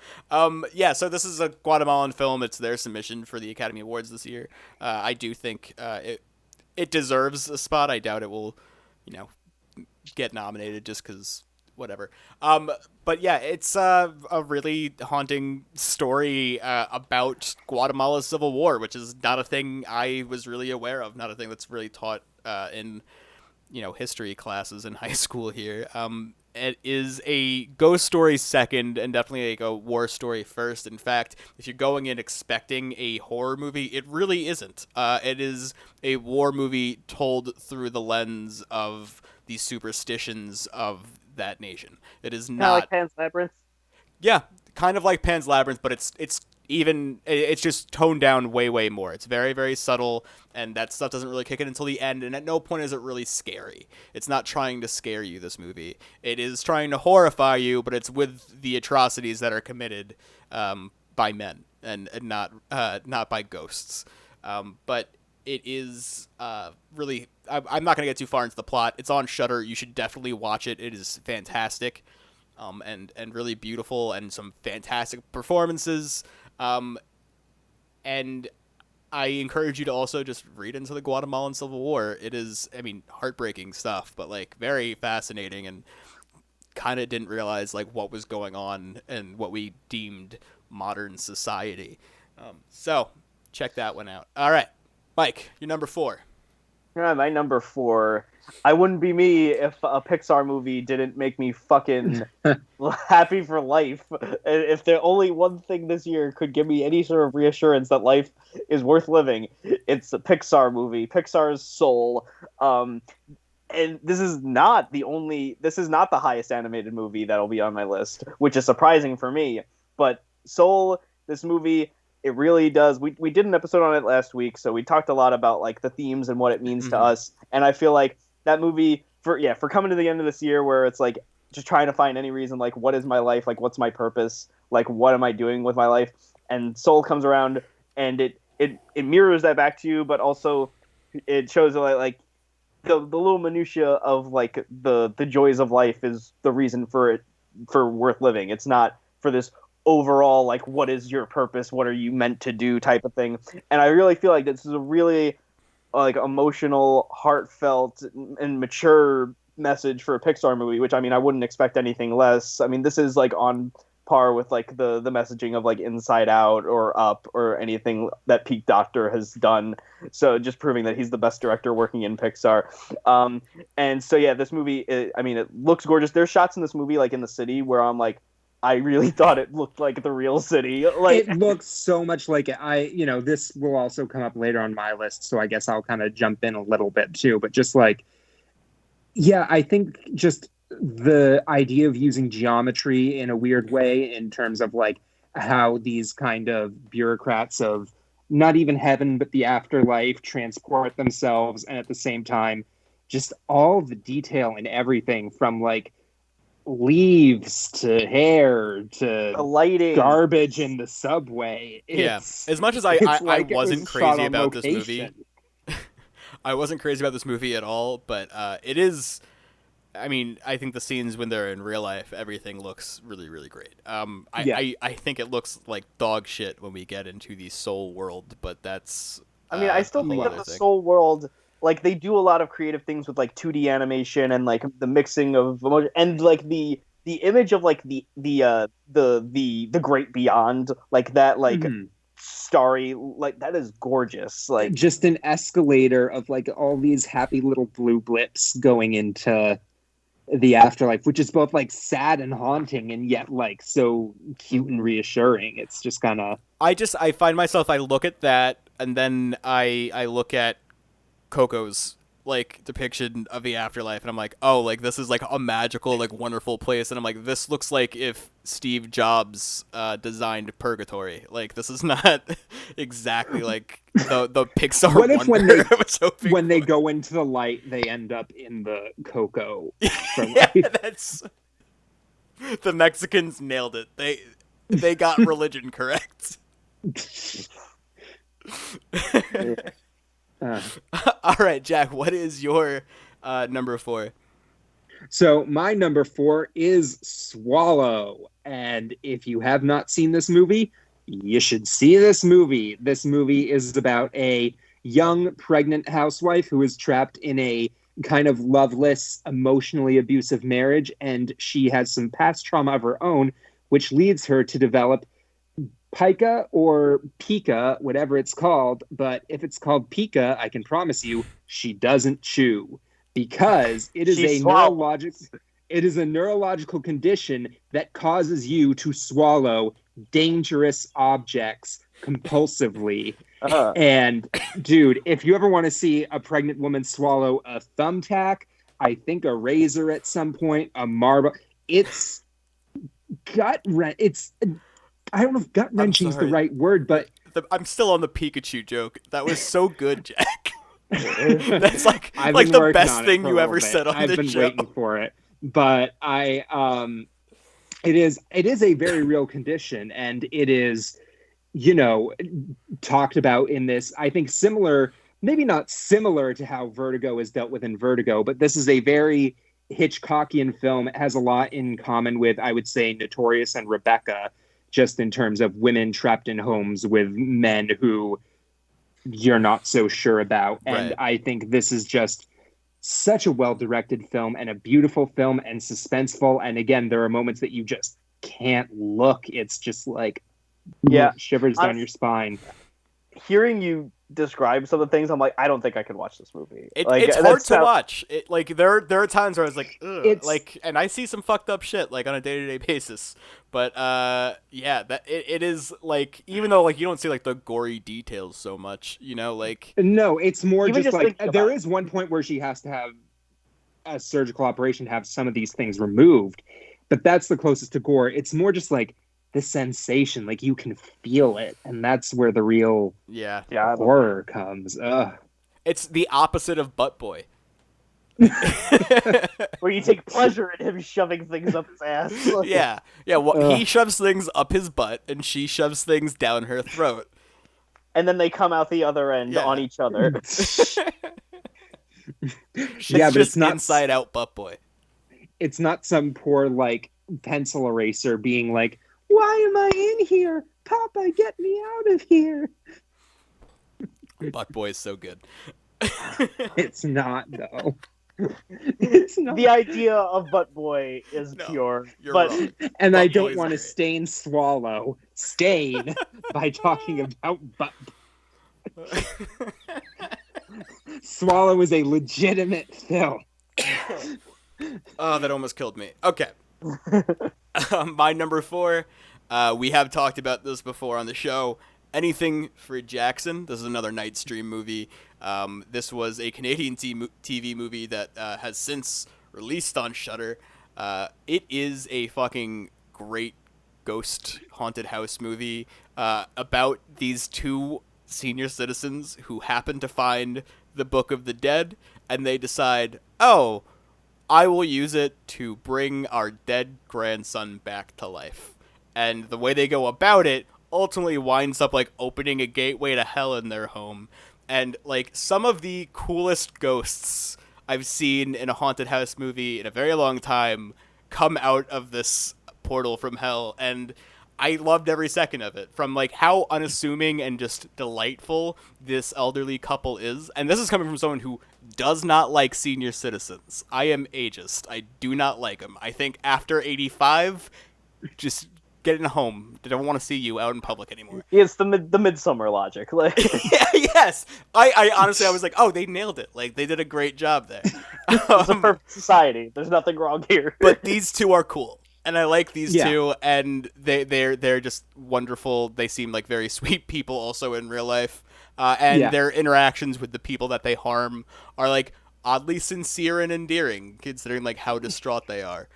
Speaker 1: Yeah, so this is a Guatemalan film. It's their submission for the Academy Awards this year. I do think it deserves a spot. I doubt it will, get nominated just because whatever. But yeah, it's a really haunting story about Guatemala's civil war, which is not a thing I was really aware of, not a thing that's really taught in history classes in high school here. It is a ghost story second, and definitely like a war story first. In fact, if you're going in expecting a horror movie, it really isn't. It is a war movie told through the lens of the superstitions of that nation. It is not
Speaker 2: like Pan's Labyrinth.
Speaker 1: Yeah, kind of like Pan's Labyrinth, but it's just toned down way more. It's very, very subtle, and that stuff doesn't really kick in until the end, and at no point is it really scary. It's not trying to scare you, this movie. It is trying to horrify you, but it's with the atrocities that are committed by men and not by ghosts. But it is really... I'm not going to get too far into the plot. It's on Shudder. You should definitely watch it. It is fantastic. And really beautiful, and some fantastic performances. And I encourage you to also just read into the Guatemalan Civil War. It is, heartbreaking stuff, but like very fascinating, and kind of didn't realize like what was going on and what we deemed modern society. So check that one out. All right, Mike, you're number 4.
Speaker 2: My number 4. I wouldn't be me if a Pixar movie didn't make me fucking happy for life. If the only one thing this year could give me any sort of reassurance that life is worth living, it's a Pixar movie. Pixar's Soul. And this is not the highest animated movie that'll be on my list, which is surprising for me. But Soul, this movie, it really does. We did an episode on it last week, so we talked a lot about like the themes and what it means to us. And I feel like that movie, for coming to the end of this year, where it's like just trying to find any reason, like what is my life, like what's my purpose, like what am I doing with my life, and Soul comes around and it mirrors that back to you, but also it shows like the little minutia of like the joys of life is the reason for worth living. It's not for this overall like what is your purpose, what are you meant to do type of thing. And I really feel like this is a really like emotional, heartfelt, and mature message for a Pixar movie, which I wouldn't expect anything less. This is like on par with like the messaging of like Inside Out or Up or anything that Pete Docter has done. So just proving that he's the best director working in Pixar. And so yeah, this movie, it looks gorgeous. There's shots in this movie like in the city where I'm like, I really thought it looked like the real city. Like
Speaker 3: it looks so much like it. This will also come up later on my list, so I guess I'll kind of jump in a little bit too. But just like, Yeah, I think just the idea of using geometry in a weird way in terms of like how these kind of bureaucrats of not even heaven but the afterlife transport themselves, and at the same time just all the detail and everything from like leaves to hair
Speaker 2: The
Speaker 3: to
Speaker 2: lighting.
Speaker 3: garbage in the subway.
Speaker 1: Yeah.
Speaker 3: It's
Speaker 1: As much as
Speaker 3: it's
Speaker 1: I
Speaker 3: like it
Speaker 1: wasn't
Speaker 3: was shot
Speaker 1: crazy
Speaker 3: on
Speaker 1: about this movie,
Speaker 3: location.
Speaker 1: I wasn't crazy about this movie at all, but it is. I mean, I think the scenes when they're in real life, everything looks really, really great.
Speaker 3: Yeah.
Speaker 1: I think it looks like dog shit when we get into the Soul world, but that's
Speaker 2: I mean, I
Speaker 1: a
Speaker 2: still think
Speaker 1: whole
Speaker 2: that
Speaker 1: other
Speaker 2: the
Speaker 1: thing.
Speaker 2: Soul World, like they do a lot of creative things with like 2D animation and like the mixing of emotion and like the image of like the great beyond, like that like
Speaker 3: Mhm.
Speaker 2: starry, like that is gorgeous. Like
Speaker 3: Just an escalator of like all these happy little blue blips going into the afterlife, which is both like sad and haunting and yet like so cute and reassuring. It's just kind of
Speaker 1: I find myself, I look at that and then I look at Coco's like depiction of the afterlife, and I'm like, oh, like this is like a magical, like wonderful place, and I'm like, this looks like if Steve Jobs designed Purgatory. Like this is not exactly like the Pixar
Speaker 3: what if
Speaker 1: wonder
Speaker 3: when they
Speaker 1: I was hoping
Speaker 3: when they
Speaker 1: for.
Speaker 3: go into the light they end up in the cocoa for
Speaker 1: Yeah,
Speaker 3: life.
Speaker 1: that's the Mexicans nailed it. They got religion correct.
Speaker 3: Uh,
Speaker 1: All right, Jack, what is your number 4?
Speaker 3: so my number 4 is Swallow, and if you have not seen this movie, you should see this movie. This movie is about a young pregnant housewife who is trapped in a kind of loveless, emotionally abusive marriage, and she has some past trauma of her own, which leads her to develop pica or pica, whatever it's called. But if it's called pica, I can promise you she doesn't chew because
Speaker 2: she swallowed.
Speaker 3: it is a neurological condition that causes you to swallow dangerous objects compulsively.
Speaker 2: Uh,
Speaker 3: And dude, if you ever want to see a pregnant woman swallow a thumbtack, I think a razor at some point, a marble, it's it's I don't know if gut wrenching is the
Speaker 1: sorry.
Speaker 3: right word, but
Speaker 1: I'm still on the Pikachu joke. That was so good, Jack. That's like
Speaker 3: I've
Speaker 1: like
Speaker 3: been
Speaker 1: the
Speaker 3: working
Speaker 1: best
Speaker 3: on it
Speaker 1: thing
Speaker 3: for a
Speaker 1: you
Speaker 3: little
Speaker 1: ever
Speaker 3: bit.
Speaker 1: said on
Speaker 3: I've
Speaker 1: this
Speaker 3: been
Speaker 1: show.
Speaker 3: waiting for it. But it is a very real condition, and it is, you know, talked about in this, I think similar, maybe not similar to how Vertigo is dealt with in Vertigo, but this is a very Hitchcockian film. It has a lot in common with, I would say, Notorious and Rebecca, just in terms of women trapped in homes with men who you're not so sure about. And
Speaker 1: Right.
Speaker 3: I think this is just such a well-directed film and a beautiful film and suspenseful. And again, there are moments that you just can't look. It's just like
Speaker 2: yeah,
Speaker 3: shivers down
Speaker 2: honest,
Speaker 3: your spine.
Speaker 2: hearing you describe some of the things, I'm like, I don't think I could watch this movie. Like
Speaker 1: It's hard to
Speaker 2: that's
Speaker 1: watch. It like there are times where I was like, ugh,
Speaker 3: It's
Speaker 1: like, and I see some fucked up shit like on a day-to-day basis. But yeah, that it is like, even though like you don't see like the gory details so much, you know, like
Speaker 3: no, it's more
Speaker 2: even
Speaker 3: just
Speaker 2: just
Speaker 3: like
Speaker 2: thinking
Speaker 3: there
Speaker 2: about
Speaker 3: is one point where she has to have a surgical operation to have some of these things removed, but that's the closest to gore. It's more just like the sensation, like you can feel it, and that's where the real
Speaker 1: yeah,
Speaker 2: it. Yeah,
Speaker 3: horror comes. Ugh.
Speaker 1: it's the opposite of Butt Boy.
Speaker 2: where you take pleasure in him shoving things up his ass. Like,
Speaker 1: Yeah, yeah. Well, he
Speaker 3: Ugh.
Speaker 1: shoves things up his butt, and she shoves things down her throat.
Speaker 2: and then they come out the other end
Speaker 1: Yeah.
Speaker 2: on each other.
Speaker 1: She's
Speaker 3: Yeah, but
Speaker 1: just
Speaker 3: it's not
Speaker 1: inside out Butt Boy.
Speaker 3: it's not some poor like pencil eraser being like, why am I in here? Papa, get me out of here.
Speaker 1: Butt Boy is so good.
Speaker 3: It's not though. It's not.
Speaker 2: The idea of Butt Boy is
Speaker 1: No,
Speaker 2: pure,
Speaker 1: you're
Speaker 2: but
Speaker 1: wrong.
Speaker 3: And
Speaker 1: Butt
Speaker 3: I
Speaker 1: Boy
Speaker 3: don't
Speaker 1: is
Speaker 3: want to
Speaker 1: great.
Speaker 3: stain by talking about butt. Swallow is a legitimate film.
Speaker 1: Oh, that almost killed me. Okay. My number 4, we have talked about this before on the show. Anything for Jackson. This is another Nightstream movie. This was a Canadian TV movie that has since released on Shudder. It is a fucking great ghost haunted house movie about these two senior citizens who happen to find the Book of the Dead, and they decide, oh, I will use it to bring our dead grandson back to life. And the way they go about it ultimately winds up like opening a gateway to hell in their home. And like some of the coolest ghosts I've seen in a haunted house movie in a very long time come out of this portal from hell, and I loved every second of it. From like how unassuming and just delightful this elderly couple is, and this is coming from someone who does not like senior citizens. I am ageist. I do not like them. I think after 85, just get in a home. They don't want to see you out in public anymore.
Speaker 2: It's the Midsummer logic. Like,
Speaker 1: yeah, yes. I honestly, I was like, oh, they nailed it. Like, they did a great job there.
Speaker 2: it's a perfect society. There's nothing wrong here.
Speaker 1: But these two are cool. And I like these two, and they're just wonderful. They seem like very sweet people also in real life. And their interactions with the people that they harm are like oddly sincere and endearing, considering like how distraught they are.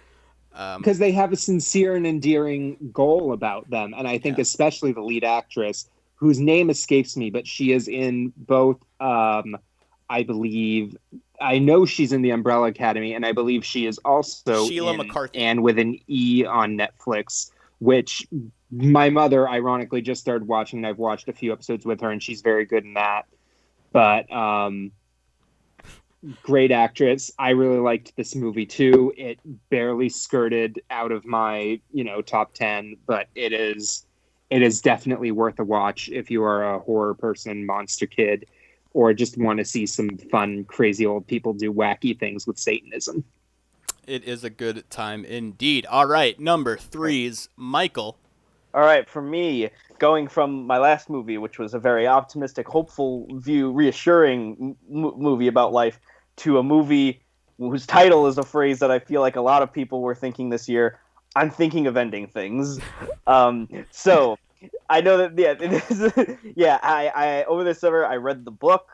Speaker 3: Because they have a sincere and endearing goal about them. And I think especially the lead actress, whose name escapes me, but she is in both, I believe, I know she's in the Umbrella Academy, and I believe she is also
Speaker 1: Sheila
Speaker 3: in
Speaker 1: McCarthy.
Speaker 3: And with an E on Netflix, which my mother, ironically, just started watching, and I've watched a few episodes with her, and she's very good in that. But great actress. I really liked this movie too. It barely skirted out of my, top 10, but it is definitely worth a watch if you are a horror person, monster kid, or just want to see some fun, crazy old people do wacky things with Satanism.
Speaker 1: It is a good time indeed. All right, number 3's Michael.
Speaker 2: All right, for me, going from my last movie, which was a very optimistic, hopeful view, reassuring movie about life, to a movie whose title is a phrase that I feel like a lot of people were thinking this year. I'm thinking of ending things. So I know that, it is. I over this summer I read the book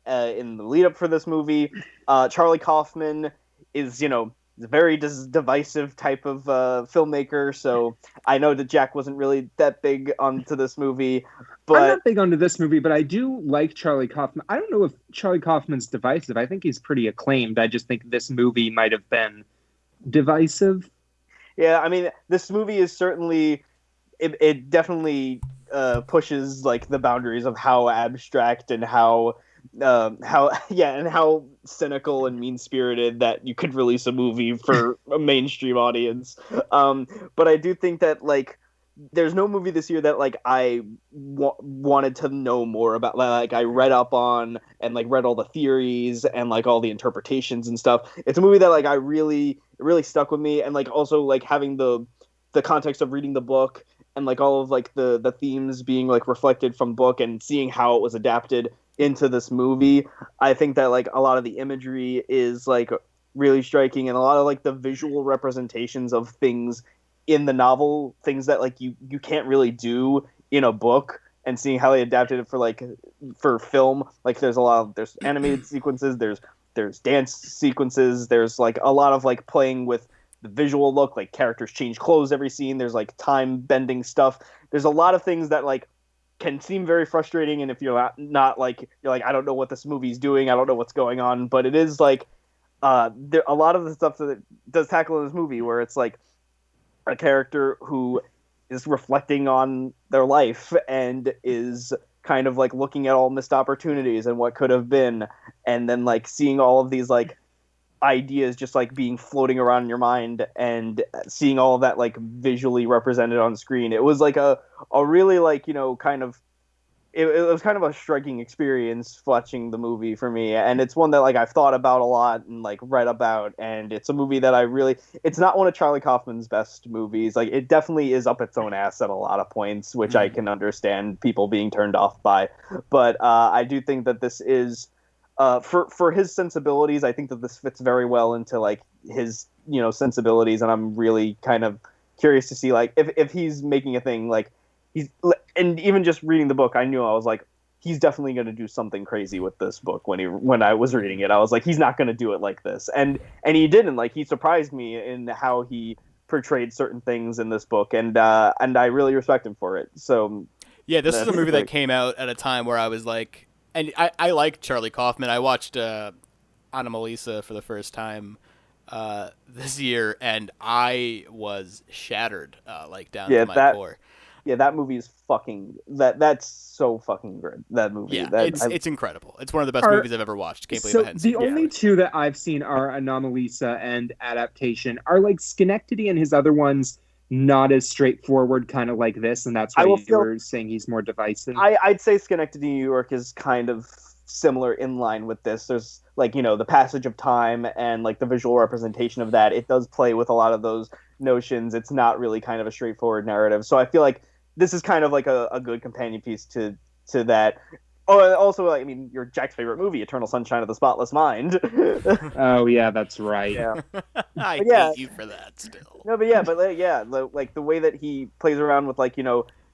Speaker 2: in the lead up for this movie. Charlie Kaufman is, a very divisive type of filmmaker, so I know that Jack wasn't really that big onto this movie. But
Speaker 3: I'm not big onto this movie, but I do like Charlie Kaufman. I don't know if Charlie Kaufman's divisive. I think he's pretty acclaimed. I just think this movie might have been divisive.
Speaker 2: Yeah, I mean, this movie is certainly... It definitely pushes, like, the boundaries of how abstract and how cynical and mean-spirited that you could release a movie for a mainstream audience. But I do think that, like, there's no movie this year that, like, I wanted to know more about. Like, I read up on and, like, read all the theories and, like, all the interpretations and stuff. It's a movie that, like, it really stuck with me, and, like, also, like, having the context of reading the book and, like, all of, like, the themes being, like, reflected from book and seeing how it was adapted into this movie. I think that, like, a lot of the imagery is, like, really striking, and a lot of, like, the visual representations of things in the novel, things that, like, you can't really do in a book, and seeing how they adapted it for film. Like, there's animated sequences, there's dance sequences, there's, like, a lot of, like, playing with the visual look, like, characters change clothes every scene, there's, like, time bending stuff. There's a lot of things that, like, can seem very frustrating, and if you're not like, you're like, I don't know what this movie's doing, I don't know what's going on, but it is, like, there a lot of the stuff that it does tackle in this movie, where it's, like, a character who is reflecting on their life and is kind of, like, looking at all missed opportunities and what could have been, and then, like, seeing all of these, like, ideas just, like, being floating around in your mind and seeing all of that, like, visually represented on screen. It was, like, a really, like, kind of, it was kind of a striking experience watching the movie for me, and it's one that, like, I've thought about a lot and, like, read about, and it's a movie that it's not one of Charlie Kaufman's best movies. Like, it definitely is up its own ass at a lot of points, which I can understand people being turned off by, but I do think that this is for his sensibilities. I think that this fits very well into, like, his sensibilities, and I'm really kind of curious to see, like, if he's making a thing, like, he's and even just reading the book, I knew I was like, he's definitely going to do something crazy with this book. When I was reading it, I was like, he's not going to do it like this, and he didn't. Like, he surprised me in how he portrayed certain things in this book, and I really respect him for it. So
Speaker 1: Yeah, this is a
Speaker 2: he's
Speaker 1: movie
Speaker 2: great.
Speaker 1: that came out at a time where I was like, and I like Charlie Kaufman. I watched Anomalisa for the first time this year, and I was shattered, like down to
Speaker 2: Yeah,
Speaker 1: my core.
Speaker 2: that movie is fucking that's so fucking good. That movie,
Speaker 1: Yeah,
Speaker 2: that
Speaker 1: it's incredible. It's one of the best
Speaker 4: Are-
Speaker 1: movies I've ever watched. Can't believe I
Speaker 4: So
Speaker 1: hadn't
Speaker 4: the
Speaker 1: seen it.
Speaker 4: only two that I've seen are Anomalisa and Adaptation. Are like Schenectady and his other ones not as straightforward, kind of like this, and that's
Speaker 2: I
Speaker 4: why
Speaker 2: will
Speaker 4: you
Speaker 2: feel-
Speaker 4: were saying he's more divisive.
Speaker 2: I'd say Schenectady, New York is kind of similar in line with this. There's like, the passage of time and like the visual representation of that. It does play with a lot of those notions. It's not really kind of a straightforward narrative. So I feel like this is kind of like a good companion piece to that. Oh, and also, like, I mean, your Jack's favorite movie, Eternal Sunshine of the Spotless Mind.
Speaker 4: Oh yeah, that's right.
Speaker 2: Yeah.
Speaker 1: I
Speaker 2: But yeah.
Speaker 1: hate you for that still.
Speaker 2: No, but yeah, like the way that he plays around with like,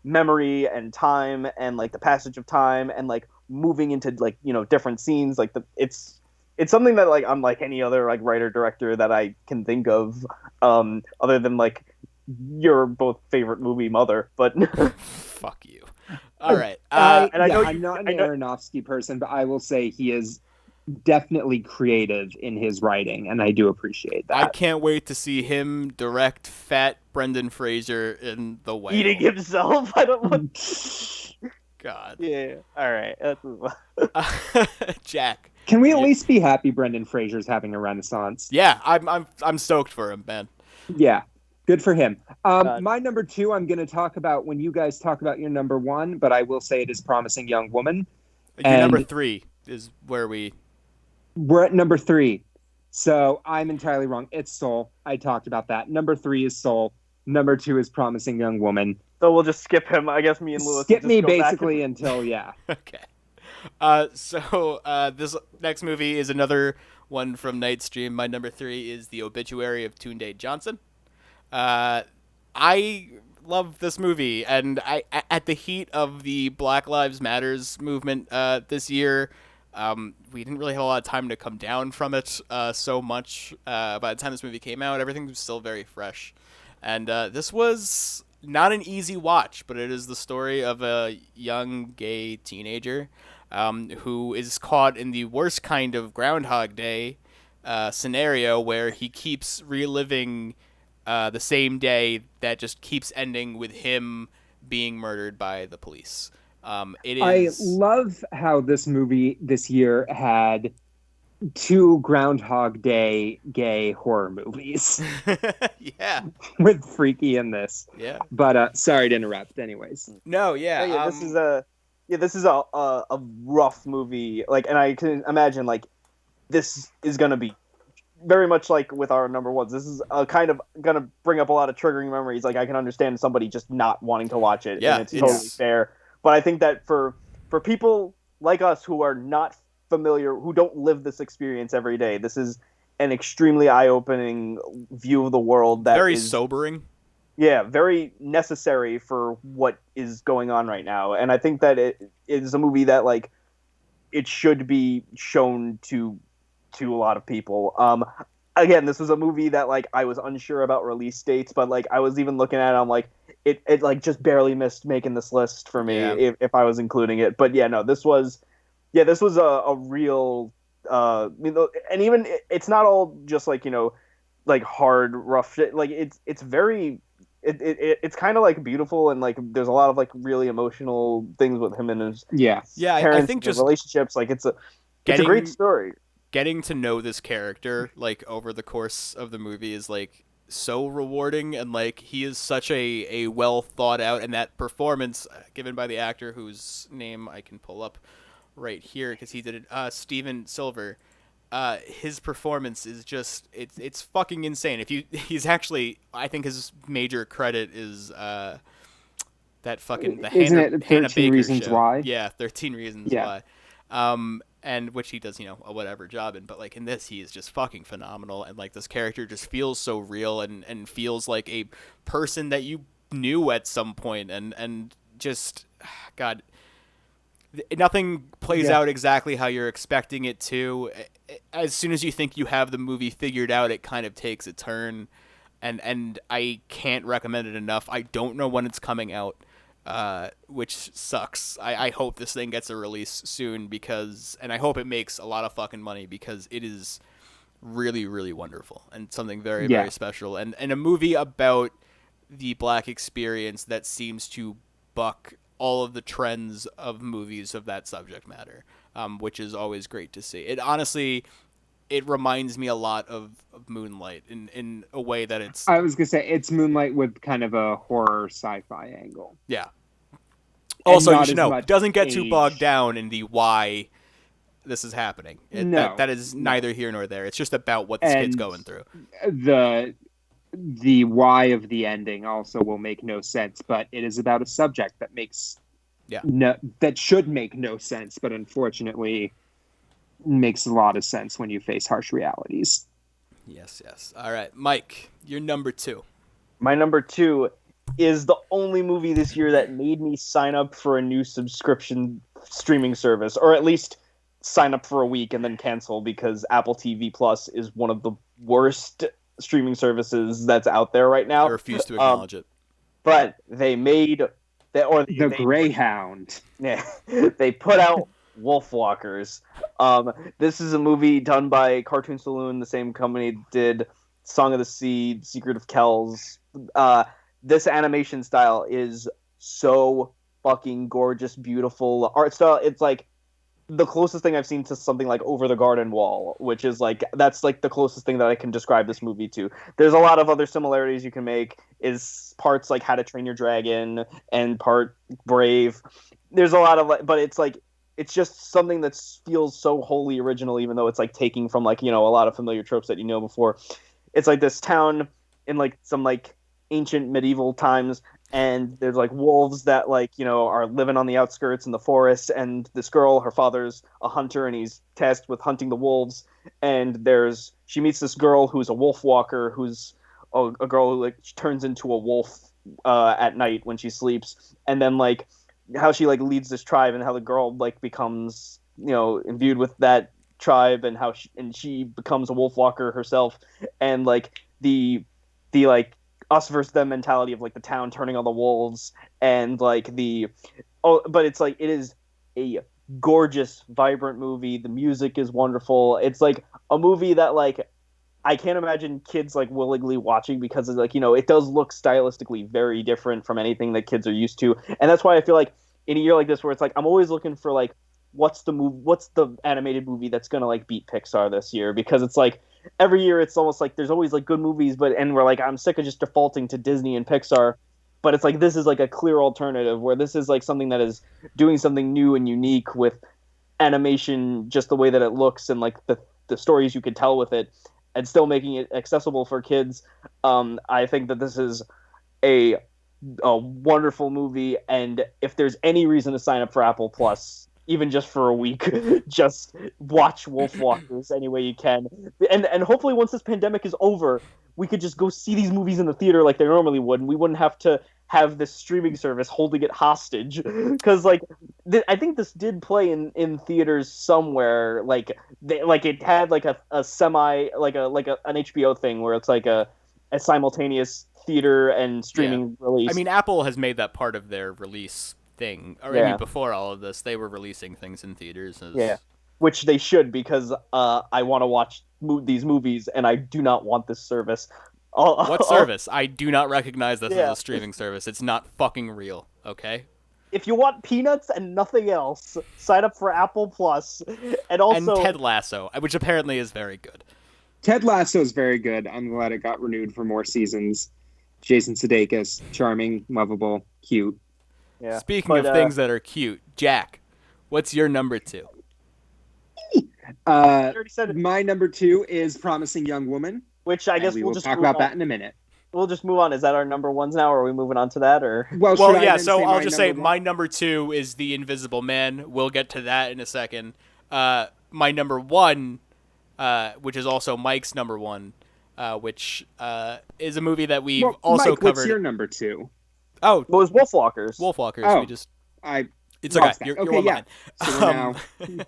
Speaker 2: memory and time and like the passage of time and like moving into like, different scenes, like it's something that like unlike any other like writer director that I can think of, other than like your both favorite movie Mother, but
Speaker 1: Fuck you. All right.
Speaker 2: and I know
Speaker 4: I'm not an
Speaker 2: I know-
Speaker 4: Aronofsky person, but I will say he is definitely creative in his writing, and I do appreciate
Speaker 1: I
Speaker 4: that.
Speaker 1: can't wait to see him direct fat Brendan Fraser in The Whale.
Speaker 2: eating himself. I don't want.
Speaker 1: God.
Speaker 2: Yeah. All right. Let's move on.
Speaker 1: Jack.
Speaker 4: Can we at
Speaker 1: Yeah.
Speaker 4: least be happy Brendan Fraser's having a renaissance?
Speaker 1: Yeah, I'm stoked for him, man.
Speaker 4: Yeah, good for him.
Speaker 2: God.
Speaker 4: My number two, I'm going to talk about when you guys talk about your number one, but I will say it is Promising Young Woman.
Speaker 1: Your number
Speaker 4: And-
Speaker 1: 3 is where we.
Speaker 4: We're at number three. So I'm entirely wrong. It's Soul. I talked about that. Number three is Soul. Number two is Promising Young Woman.
Speaker 2: So we'll just skip him. I guess me and Lewis.
Speaker 4: Skip
Speaker 2: will
Speaker 4: me
Speaker 2: just go back
Speaker 4: basically until, yeah.
Speaker 1: Okay. So this next movie is another one from Nightstream. My number 3 is The Obituary of Tunde Johnson. I love this movie, and at the heat of the Black Lives Matters movement this year, we didn't really have a lot of time to come down from it so much. By the time this movie came out, everything was still very fresh. And this was not an easy watch, but it is the story of a young gay teenager who is caught in the worst kind of Groundhog Day scenario where he keeps reliving the same day that just keeps ending with him being murdered by the police. It is.
Speaker 4: I love how this movie this year had two Groundhog Day gay horror movies
Speaker 1: Yeah.
Speaker 4: with Freaky in this.
Speaker 1: Yeah.
Speaker 4: But sorry to interrupt. Anyways,
Speaker 1: No. Yeah.
Speaker 2: This is a rough movie. Like, and I can imagine like this is gonna be very much like with our number ones. This is kind of gonna bring up a lot of triggering memories. Like, I can understand somebody just not wanting to watch it.
Speaker 1: Yeah,
Speaker 2: and it's totally fair. But I think that for people like us who are not familiar, who don't live this experience every day, this is an extremely eye-opening view of the world that
Speaker 1: very
Speaker 2: is
Speaker 1: sobering.
Speaker 2: yeah, very necessary for what is going on right now. And I think that it is a movie that like it should be shown to a lot of people. Again, this was a movie that like I was unsure about release dates, but like I was even looking at it, I'm like it like just barely missed making this list for me if I was including it. But yeah, no, this was a real and even it's not all just like, like hard rough shit. Like it's very it's kind of like beautiful, and like there's a lot of like really emotional things with him and his
Speaker 4: yeah.
Speaker 1: Yeah.
Speaker 2: parents
Speaker 1: I think
Speaker 2: and their
Speaker 1: just
Speaker 2: relationships. Like it's a
Speaker 1: getting
Speaker 2: great story.
Speaker 1: getting to know this character like over the course of the movie is like so rewarding, and like he is such a well thought out, and that performance given by the actor whose name I can pull up right here because he did it, Steven Silver. His performance is just it's fucking insane. He's actually, I think his major credit is that fucking the
Speaker 4: Isn't
Speaker 1: Hannah,
Speaker 4: it
Speaker 1: Hannah
Speaker 4: 13
Speaker 1: Baker
Speaker 4: Reasons
Speaker 1: show.
Speaker 4: Why?
Speaker 1: Yeah, 13 Reasons
Speaker 4: Yeah.
Speaker 1: Why. And which he does, a whatever job in, but like in this, he is just fucking phenomenal, and like this character just feels so real and feels like a person that you knew at some point, and just, God, nothing plays out exactly how you're expecting it to. As soon as you think you have the movie figured out, it kind of takes a turn, and I can't recommend it enough. I don't know when it's coming out, which sucks. I hope this thing gets a release soon and I hope it makes a lot of fucking money because it is really, really wonderful and something very, very special, and a movie about the Black experience that seems to buck all of the trends of movies of that subject matter, which is always great to see. It reminds me a lot of Moonlight in a way that it's...
Speaker 4: I was going to say, it's Moonlight with kind of a horror sci-fi angle.
Speaker 1: Yeah. Also, you should know,
Speaker 4: much
Speaker 1: it doesn't get
Speaker 4: age.
Speaker 1: too bogged down in the why this is happening.
Speaker 4: No.
Speaker 1: That is neither here nor there. It's just about what this kid's going through.
Speaker 4: The why of the ending also will make no sense, but it is about a subject that makes that should make no sense, but unfortunately makes a lot of sense when you face harsh realities.
Speaker 1: Yes. All right, Mike, you're number 2.
Speaker 2: My number 2 is the only movie this year that made me sign up for a new subscription streaming service, or at least sign up for a week and then cancel, because Apple TV Plus is one of the worst streaming services that's out there right now.
Speaker 1: I refuse to acknowledge it.
Speaker 2: But they made
Speaker 4: the Greyhound.
Speaker 2: Yeah, they put out Wolfwalkers. This is a movie done by Cartoon Saloon, the same company that did Song of the Sea, Secret of Kells. This animation style is so fucking gorgeous, beautiful. The art style, it's like the closest thing I've seen to something like Over the Garden Wall, which is like, that's like the closest thing that I can describe this movie to. There's a lot of other similarities you can make, is parts like How to Train Your Dragon and part Brave. There's a lot of, but it's like, it's just something that feels so wholly original, even though it's like taking from like, you know, a lot of familiar tropes that you know before. It's like this town in like some like ancient medieval times, and there's like wolves that like, you know, are living on the outskirts in the forest, and this girl, her father's a hunter and he's tasked with hunting the wolves, and she meets this girl who's a wolf walker, who's a girl who like turns into a wolf at night when she sleeps, and then like how she like leads this tribe, and how the girl like becomes, you know, imbued with that tribe, and how she becomes a wolf walker herself, and like the like us versus them mentality of like the town turning on the wolves, and like but it's like, it is a gorgeous, vibrant movie. The music is wonderful. It's like a movie that like I can't imagine kids like willingly watching, because it's like, you know, it does look stylistically very different from anything that kids are used to, and that's why I feel like in a year like this, where it's like I'm always looking for like what's the animated movie that's gonna like beat Pixar this year, because it's like every year it's almost like there's always like good movies, and we're like, I'm sick of just defaulting to Disney and Pixar, but it's like this is like a clear alternative, where this is like something that is doing something new and unique with animation, just the way that it looks, and like the stories you can tell with it, and still making it accessible for kids. I think that this is a wonderful movie, and if there's any reason to sign up for Apple Plus, even just for a week, just watch Wolfwalkers any way you can. And hopefully once this pandemic is over, we could just go see these movies in the theater like they normally would, and we wouldn't have to have this streaming service holding it hostage. Because like I think this did play in theaters somewhere. Like it had like a semi like an HBO thing where it's like a simultaneous theater and streaming release.
Speaker 1: I mean, Apple has made that part of their release thing. I mean, before all of this, they were releasing things in theaters.
Speaker 2: Which they should, because I want to watch these movies, and I do not want this service.
Speaker 1: What service? I do not recognize this as a streaming service. It's not fucking real, okay?
Speaker 2: If you want peanuts and nothing else, sign up for Apple Plus. And
Speaker 1: Ted Lasso, which apparently is very good.
Speaker 4: Ted Lasso is very good. I'm glad it got renewed for more seasons. Jason Sudeikis, charming, lovable, cute.
Speaker 2: Yeah.
Speaker 1: Speaking of things that are cute, Jack, what's your number 2?
Speaker 4: My number 2 is Promising Young Woman,
Speaker 2: which I guess
Speaker 4: we'll just talk about that in a minute.
Speaker 2: We'll just move on. Is that our number ones now, or are we moving on to that? Or
Speaker 1: well, yeah. So I'll just say my number 2 is The Invisible Man. We'll get to that in a second. My number 1, which is also Mike's number 1, which is a movie that we've also
Speaker 4: Mike,
Speaker 1: covered.
Speaker 4: What's your number 2?
Speaker 1: Oh,
Speaker 2: What was Wolfwalkers?
Speaker 1: Wolfwalkers.
Speaker 4: Oh.
Speaker 1: We just.
Speaker 4: I
Speaker 1: It's
Speaker 4: lost
Speaker 1: okay.
Speaker 4: that.
Speaker 1: You're
Speaker 4: Okay,
Speaker 1: one
Speaker 4: yeah.
Speaker 1: behind.
Speaker 4: So we're now.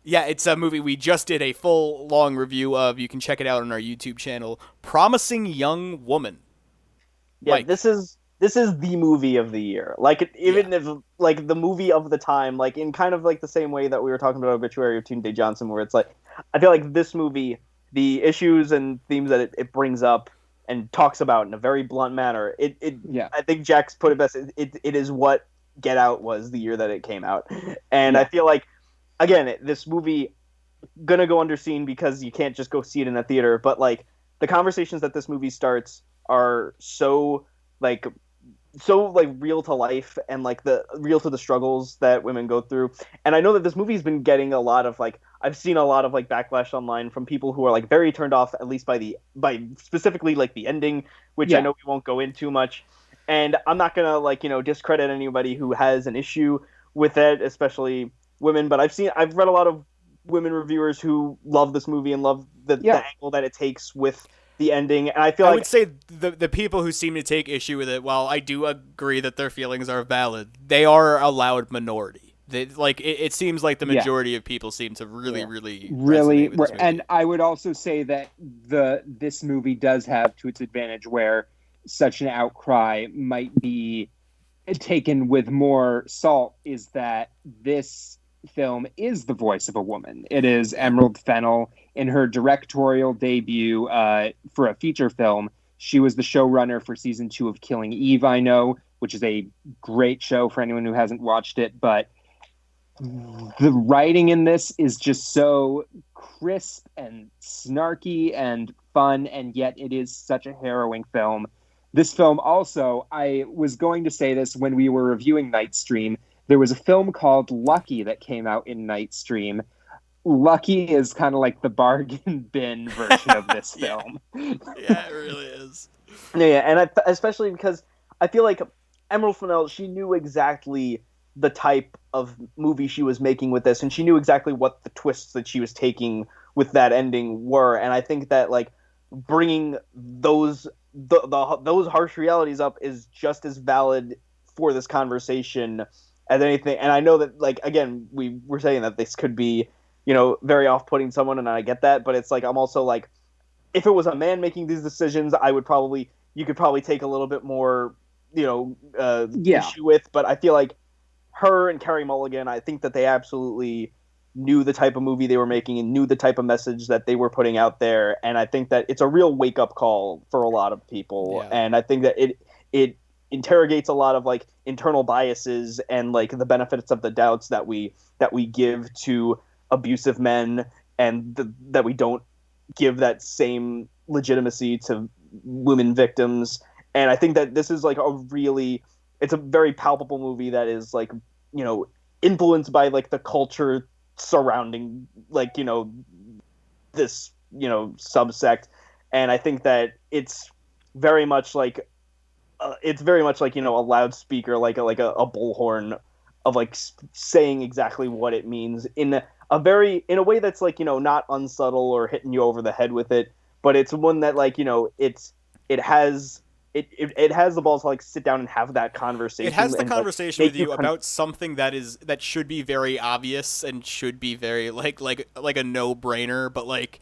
Speaker 1: Yeah, it's a movie we just did a full long review of. You can check it out on our YouTube channel. Promising Young Woman.
Speaker 2: Yeah,
Speaker 1: Mike.
Speaker 2: this is the movie of the year. Like even if like the movie of the time, like in kind of like the same way that we were talking about Obituary of Tunde Johnson, where it's like I feel like this movie, the issues and themes that it brings up and talks about in a very blunt manner.
Speaker 3: Yeah.
Speaker 2: I think Jack's put it best. It is what Get Out was the year that it came out, and
Speaker 3: Yeah.
Speaker 2: I feel like again this movie gonna go underseen because you can't just go see it in a theater, but like the conversations that this movie starts are like so like real to life and like the real to the struggles that women go through. And I know that this movie's been getting a lot of like I've seen a lot of like backlash online from people who are like very turned off at least by specifically like the ending, which I know we won't go into much. And I'm not gonna like discredit anybody who has an issue with it, especially women. But I've read a lot of women reviewers who love this movie and love the angle that it takes with the ending, and I
Speaker 1: would say the people who seem to take issue with it, while I do agree that their feelings are valid, they are a loud minority. It seems like the majority of people seem to really resonate with this movie.
Speaker 4: And I would also say that this movie does have to its advantage where such an outcry might be taken with more salt, is that this film is the voice of a woman. It is Emerald Fennell in her directorial debut for a feature film. She was the showrunner for season 2 of Killing Eve, I know, which is a great show for anyone who hasn't watched it. But the writing in this is just so crisp and snarky and fun, and yet it is such a harrowing film. This film also, I was going to say this when we were reviewing Nightstream, there was a film called Lucky that came out in Nightstream. Lucky is kind of like the bargain bin version of this film.
Speaker 1: Yeah, it really is.
Speaker 2: Yeah, and especially because I feel like Emerald Fennell, she knew exactly the type of movie she was making with this, and she knew exactly what the twists that she was taking with that ending were. And I think that like bringing those harsh realities up is just as valid for this conversation as anything. And I know that like again we were saying that this could be very off-putting someone, and I get that, but it's like I'm also like if it was a man making these decisions, you could probably take a little bit more issue with. But I feel like her and Carey Mulligan, I think that they absolutely knew the type of movie they were making and knew the type of message that they were putting out there. And I think that it's a real wake-up call for a lot of people. Yeah. And I think that it interrogates a lot of like internal biases and like the benefits of the doubts that we give to abusive men, and that we don't give that same legitimacy to women victims. And I think that this is like it's a very palpable movie that is like influenced by like the culture surrounding like this subsect. And I think that it's very much like a loudspeaker, like a bullhorn of like saying exactly what it means in a way that's like not unsubtle or hitting you over the head with it, but it's one that like it has the balls to like sit down and have that conversation.
Speaker 1: It has the conversation
Speaker 2: like,
Speaker 1: with you about something that should be very obvious and should be very like a no-brainer, but like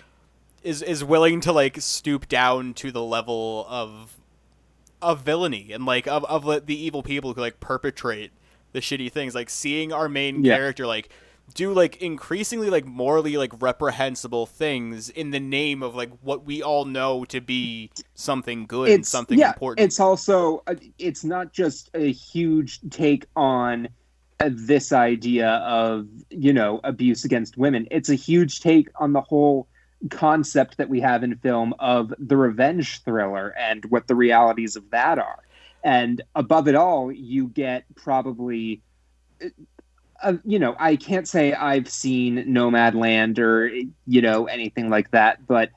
Speaker 1: is willing to like stoop down to the level of villainy and like of the evil people who like perpetrate the shitty things. Like seeing our main character like do like increasingly like morally like reprehensible things in the name of like what we all know to be something good and something important.
Speaker 4: It's also it's not just a huge take on this idea of abuse against women. It's a huge take on the whole concept that we have in film of the revenge thriller and what the realities of that are. And above it all, you get probably I can't say I've seen Nomadland or anything like that, but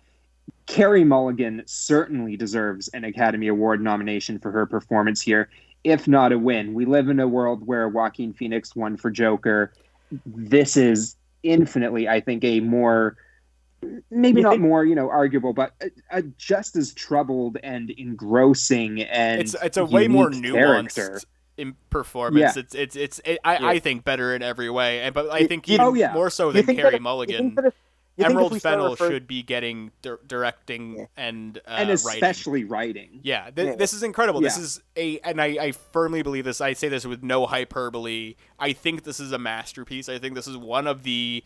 Speaker 4: Carey Mulligan certainly deserves an Academy Award nomination for her performance here, if not a win. We live in a world where Joaquin Phoenix won for Joker. This is infinitely, I think, a more maybe
Speaker 2: You
Speaker 4: not
Speaker 2: think-
Speaker 4: more, arguable, but just as troubled and engrossing and
Speaker 1: It's a way more
Speaker 4: unique
Speaker 1: nuanced
Speaker 4: character.
Speaker 1: in performance.
Speaker 4: Yeah.
Speaker 1: I think better in every way, and but I think
Speaker 2: You-
Speaker 1: even
Speaker 4: Oh, yeah.
Speaker 1: more so
Speaker 2: you
Speaker 1: than
Speaker 2: think that
Speaker 1: Carey
Speaker 2: if- you
Speaker 1: Mulligan.
Speaker 2: think that if- you think if
Speaker 1: Emerald
Speaker 2: we start
Speaker 1: Fennell
Speaker 2: referring-
Speaker 1: should be getting directing
Speaker 2: Yeah.
Speaker 1: and
Speaker 4: And
Speaker 1: writing.
Speaker 4: especially writing.
Speaker 1: Yeah,
Speaker 2: Yeah.
Speaker 1: this is incredible. This
Speaker 4: Yeah.
Speaker 1: is and I firmly believe this. I say this with no hyperbole. I think this is a masterpiece. I think this is one of the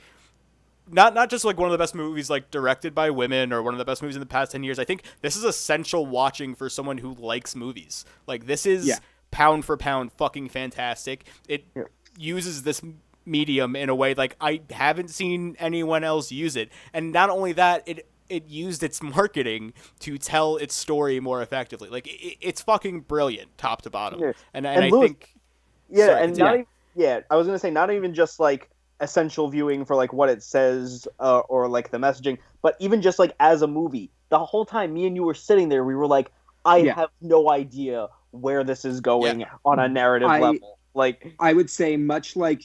Speaker 1: not just like one of the best movies like directed by women or one of the best movies in the past 10 years. I think this is essential watching for someone who likes movies. Like this is
Speaker 4: Yeah.
Speaker 1: pound for pound fucking fantastic. It
Speaker 2: Yeah.
Speaker 1: uses this medium in a way like I haven't seen anyone else use it. And not only that, it used its marketing to tell its story more effectively. Like it's fucking brilliant, top to bottom.
Speaker 2: Yeah.
Speaker 1: And
Speaker 2: And
Speaker 1: I
Speaker 2: Louis-
Speaker 1: think
Speaker 2: Yeah,
Speaker 1: Sorry,
Speaker 2: and
Speaker 1: continue.
Speaker 2: not even, yeah, I was gonna say not even just like essential viewing for like what it says or like the messaging, but even just like as a movie. The whole time me and you were sitting there, we were like, I
Speaker 4: Yeah.
Speaker 2: have no idea where this is going on a narrative level. Like,
Speaker 4: I would say much like,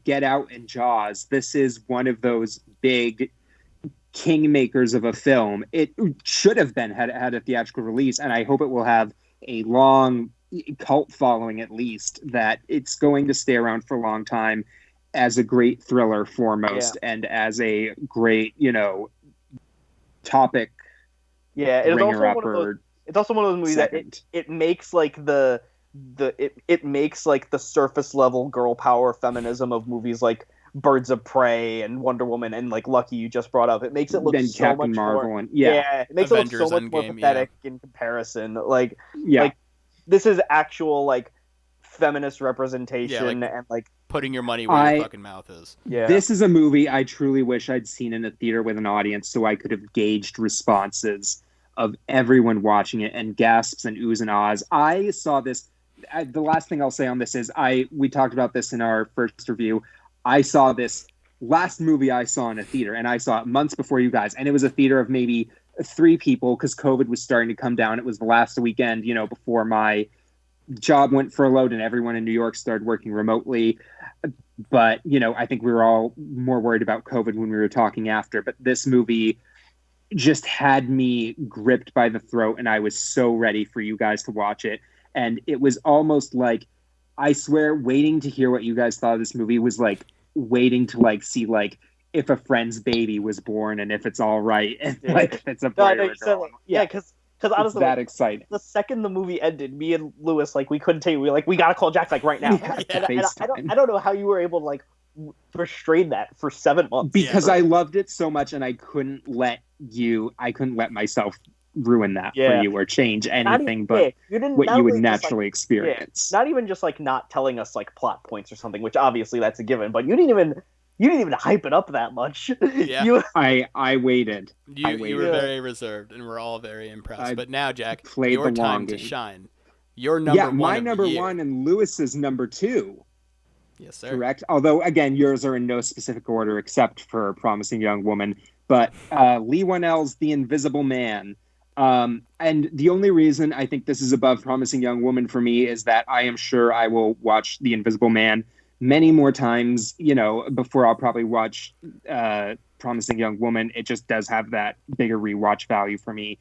Speaker 4: Get Out and Jaws, this is one of those big kingmakers of a film. It should have been had a theatrical release, and I hope it will have a long cult following at least, that it's going to stay around for a long time as a great thriller foremost and as a great, topic
Speaker 2: yeah, it's also
Speaker 4: ringer
Speaker 2: one of those.
Speaker 4: upper
Speaker 2: It's also one of those movies that
Speaker 4: second.
Speaker 2: it makes like it makes like the surface level girl power feminism of movies like Birds of Prey and Wonder Woman and like Lucky you just brought up. It makes it look
Speaker 4: Then
Speaker 2: so
Speaker 4: Captain
Speaker 2: much
Speaker 4: Marvel
Speaker 2: more.
Speaker 4: and
Speaker 2: It makes
Speaker 1: Avengers
Speaker 2: it look so much more
Speaker 1: Endgame,
Speaker 2: pathetic in comparison. Like
Speaker 4: yeah.
Speaker 2: like, this is actual like feminist representation
Speaker 1: like-
Speaker 2: and like
Speaker 1: putting your money where
Speaker 4: I-
Speaker 1: your fucking mouth is.
Speaker 2: yeah.
Speaker 4: This is a movie I truly wish I'd seen in a theater with an audience so I could have gauged responses of everyone watching it and gasps and oohs and ahs. I saw this. The last thing I'll say on this is we talked about this in our first review. I saw this last movie I saw in a theater, and I saw it months before you guys, and it was a theater of maybe 3 people because COVID was starting to come down. It was the last weekend, before my job went furloughed and everyone in New York started working remotely. But, I think we were all more worried about COVID when we were talking after. But this movie just had me gripped by the throat, and I was so ready for you guys to watch it. And it was almost like, I swear, waiting to hear what you guys thought of this movie was like waiting to like see like if a friend's baby was born and if it's all right and
Speaker 2: Yeah.
Speaker 4: like if it's a
Speaker 2: No,
Speaker 4: boy
Speaker 2: I
Speaker 4: or
Speaker 2: know
Speaker 4: a
Speaker 2: you said,
Speaker 4: girl.
Speaker 2: like, yeah, because
Speaker 4: It's
Speaker 2: honestly,
Speaker 4: that
Speaker 2: like,
Speaker 4: exciting.
Speaker 2: the second the movie ended, me and Lewis like we couldn't take. We were like, we gotta call Jack like right now.
Speaker 4: Yeah,
Speaker 2: and I
Speaker 4: FaceTime.
Speaker 2: don't know how you were able to like restrain that for 7 months.
Speaker 4: Because I loved it so much and I couldn't let myself ruin that
Speaker 2: Yeah.
Speaker 4: for you or change
Speaker 2: Not
Speaker 4: anything
Speaker 2: even-
Speaker 4: but
Speaker 2: yeah, you didn't,
Speaker 4: what
Speaker 2: not
Speaker 4: you would
Speaker 2: only just, like,
Speaker 4: naturally experience.
Speaker 2: not even just like not telling us like plot points or something, which obviously that's a given, but you didn't even hype it up that much.
Speaker 1: Yeah.
Speaker 2: You,
Speaker 4: I waited.
Speaker 1: You were
Speaker 2: Yeah.
Speaker 1: very reserved, and we're all very impressed.
Speaker 4: I
Speaker 1: but now, Jack,
Speaker 4: played
Speaker 1: your
Speaker 4: the
Speaker 1: time
Speaker 4: long
Speaker 1: to
Speaker 4: game.
Speaker 1: shine. Your number
Speaker 4: Yeah,
Speaker 1: one.
Speaker 4: my
Speaker 1: of the
Speaker 4: number
Speaker 1: year.
Speaker 4: 1 and Lewis's number 2.
Speaker 1: Yes, sir.
Speaker 4: Correct. Although, again, yours are in no specific order except for Promising Young Woman. But Lee Whannell's The Invisible Man. And the only reason I think this is above Promising Young Woman for me is that I am sure I will watch The Invisible Man many more times, before I'll probably watch Promising Young Woman. It just does have that bigger rewatch value for me.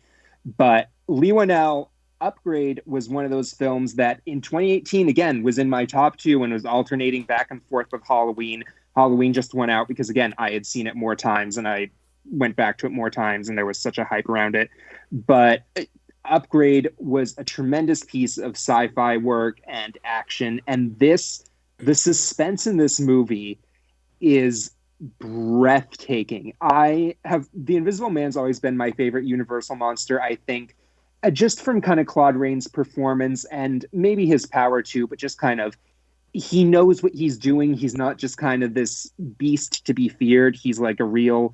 Speaker 4: But Lee Whannell, Upgrade was one of those films that in 2018, again, was in my top 2 and was alternating back and forth with Halloween. Halloween just went out because, again, I had seen it more times and I went back to it more times and there was such a hype around it. But Upgrade was a tremendous piece of sci-fi work and action. And the suspense in this movie is breathtaking. The Invisible Man's always been my favorite Universal monster, I think. Just from kind of Claude Rains' performance and maybe his power too, but just kind of, he knows what he's doing. He's not just kind of this beast to be feared. He's like a real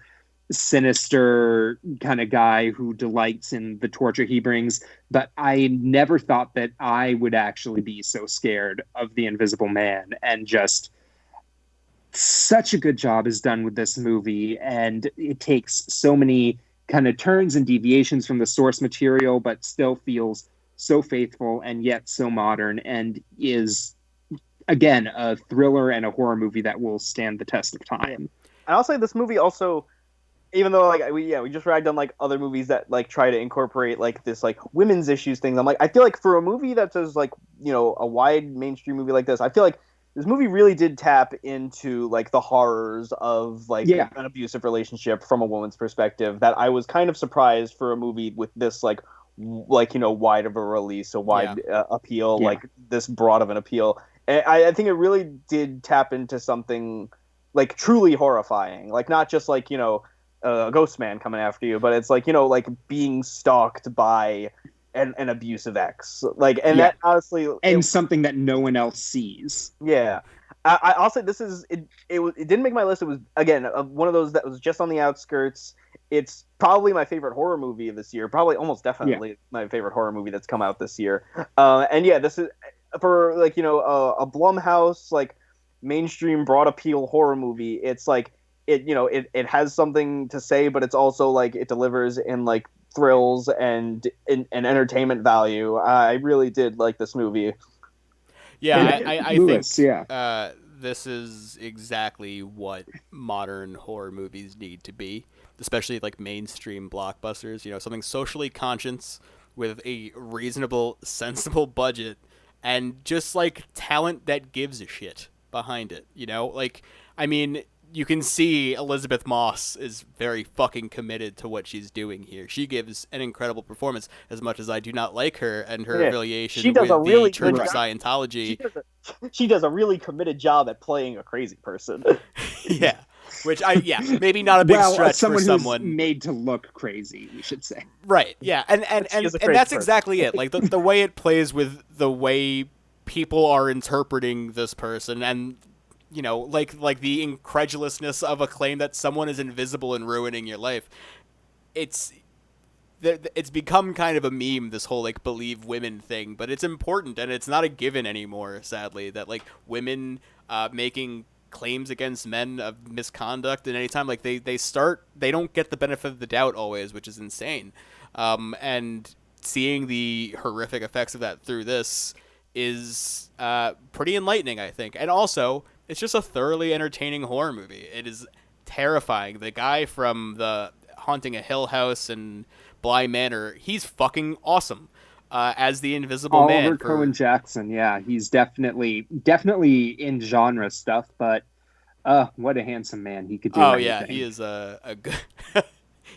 Speaker 4: sinister kind of guy who delights in the torture he brings. But I never thought that I would actually be so scared of the Invisible Man, and just such a good job is done with this movie. And it takes so many kind of turns and deviations from the source material, but still feels so faithful and yet so modern, and is, again, a thriller and a horror movie that will stand the test of time.
Speaker 2: and I'll say this movie also, even though like we just ragged on like other movies that like try to incorporate like this like women's issues thing. I'm like, I feel like for a movie that's as like a wide mainstream movie like this, I feel like this movie really did tap into like the horrors of like an abusive relationship from a woman's perspective. That I was kind of surprised for a movie with this like wide of a release, a wide appeal, like this broad of an appeal. And I think it really did tap into something like truly horrifying, like not just like a ghost man coming after you, but it's like like being stalked by an abusive ex, like, and that honestly,
Speaker 4: and something that no one else sees.
Speaker 2: Yeah, I'll say this is it. It didn't make my list. It was again one of those that was just on the outskirts. It's probably my favorite horror movie of this year. Probably almost definitely my favorite horror movie that's come out this year. And yeah, this is for like a Blumhouse like mainstream broad appeal horror movie. It's like it has something to say, but it's also like it delivers in like thrills and entertainment value. I really did like this movie.
Speaker 1: Yeah, I
Speaker 4: Lewis,
Speaker 1: think this is exactly what modern horror movies need to be, especially like mainstream blockbusters. Something socially conscious with a reasonable, sensible budget and just like talent that gives a shit behind it. Like, I mean, you can see Elizabeth Moss is very fucking committed to what she's doing here. She gives an incredible performance, as much as I do not like her and her affiliation with the Church of Scientology.
Speaker 2: She does a really committed job at playing a crazy person.
Speaker 1: Yeah. Which maybe not a big stretch for someone
Speaker 4: who's made to look crazy, we should say.
Speaker 1: Right. Yeah. And that's exactly it. Like the way it plays with the way people are interpreting this person, and like the incredulousness of a claim that someone is invisible and ruining your life. It's become kind of a meme, this whole like believe women thing, but it's important, and it's not a given anymore, sadly, that like women making claims against men of misconduct, and anytime like they don't get the benefit of the doubt always, which is insane. And seeing the horrific effects of that through this is pretty enlightening, I think. And also, it's just a thoroughly entertaining horror movie. It is terrifying. The guy from the Haunting a Hill House and Bly Manor, he's fucking awesome as the Invisible Man.
Speaker 4: Oliver Cohen Jackson, yeah, he's definitely in genre stuff, but what a handsome man. He could do anything.
Speaker 1: Yeah, he is a good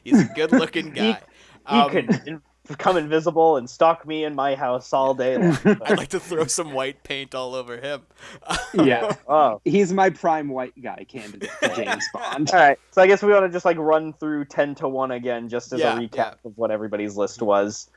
Speaker 1: he's a good looking guy.
Speaker 2: He could become invisible and stalk me in my house all day long.
Speaker 1: I'd like to throw some white paint all over him.
Speaker 4: Yeah. Oh. He's my prime white guy candidate for James Bond.
Speaker 2: All right. So I guess we want to just like run through 10 to 1 again, just as a recap of what everybody's list was.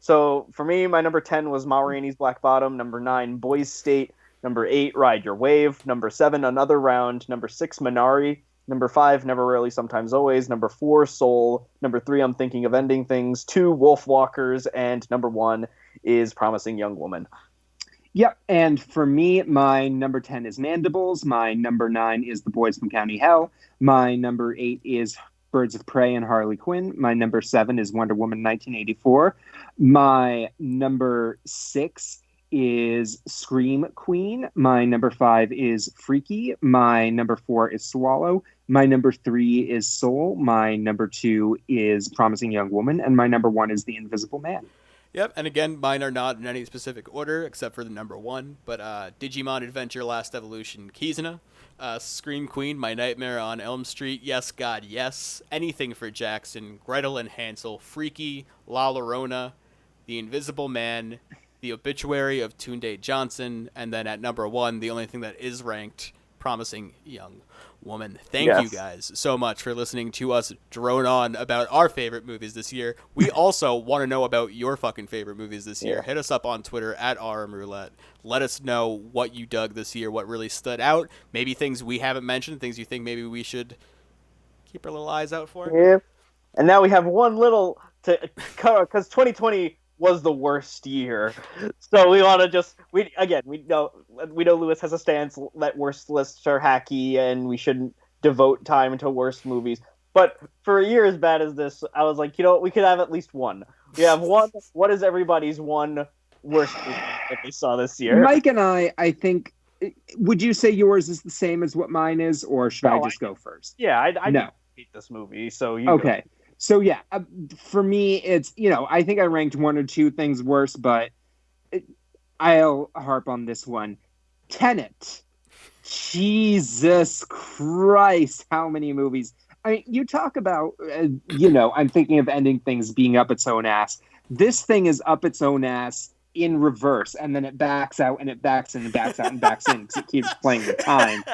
Speaker 2: So for me, my number 10 was Ma Rainey's Black Bottom. Number 9, Boys State. Number 8, Ride Your Wave. Number 7, Another Round. Number 6, Minari. Number 5, Never Rarely Sometimes Always. Number 4, Soul. Number 3, I'm Thinking of Ending Things. 2, Wolfwalkers. And number 1 is Promising Young Woman.
Speaker 4: Yep, and for me, my number 10 is Mandibles. My number 9 is The Boys from County Hell. My number 8 is Birds of Prey and Harley Quinn. My number 7 is Wonder Woman 1984. My number 6 is Scream Queen. My number 5 is Freaky. My number 4 is Swallow. My number 3 is Soul. My number 2 is Promising Young Woman. And my number 1 is The Invisible Man.
Speaker 1: Yep, and again, mine are not in any specific order except for the number 1. But Digimon Adventure Last Evolution Kizuna, Scream Queen, My Nightmare on Elm Street, Yes God Yes, Anything for Jackson, Gretel and Hansel, Freaky, La Llorona, The Invisible Man, The Obituary of Tunde Johnson, and then at number 1, the only thing that is ranked, Promising Young Woman. Thank you guys so much for listening to us drone on about our favorite movies this year. We also want to know about your fucking favorite movies this year. Hit us up on Twitter at RM Roulette. Let us know what you dug this year, what really stood out, maybe things we haven't mentioned, things you think maybe we should keep our little eyes out for.
Speaker 2: Yeah. And now we have one little to cover, because 2020 was the worst year. So we want to just we know Lewis has a stance that worst lists are hacky and we shouldn't devote time to worst movies. But for a year as bad as this, I was like, we could have at least one. We have one. What is everybody's one worst movie that they saw this year?
Speaker 4: Mike and I think, would you say yours is the same as what mine is, or should I just go first?
Speaker 2: Yeah,
Speaker 4: No.
Speaker 2: hate this movie. So
Speaker 4: okay. So yeah, for me, it's, I think I ranked one or two things worse, but I'll harp on this one. Tenet. Jesus Christ, how many movies? I mean, you talk about, I'm thinking of ending things being up its own ass. This thing is up its own ass in reverse, and then it backs out, and it backs in, and backs out, and backs in, because it keeps playing the time.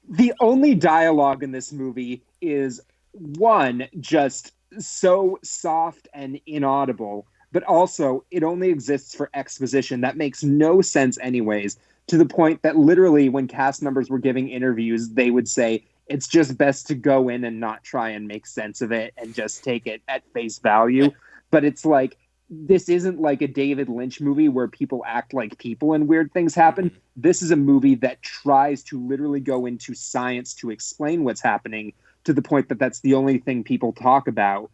Speaker 4: The only dialogue in this movie is, one, just so soft and inaudible, but also it only exists for exposition that makes no sense anyways, to the point that literally when cast members were giving interviews, they would say, it's just best to go in and not try and make sense of it and just take it at face value. But it's like, this isn't like a David Lynch movie where people act like people and weird things happen. This is a movie that tries to literally go into science to explain what's happening, to the point that that's the only thing people talk about.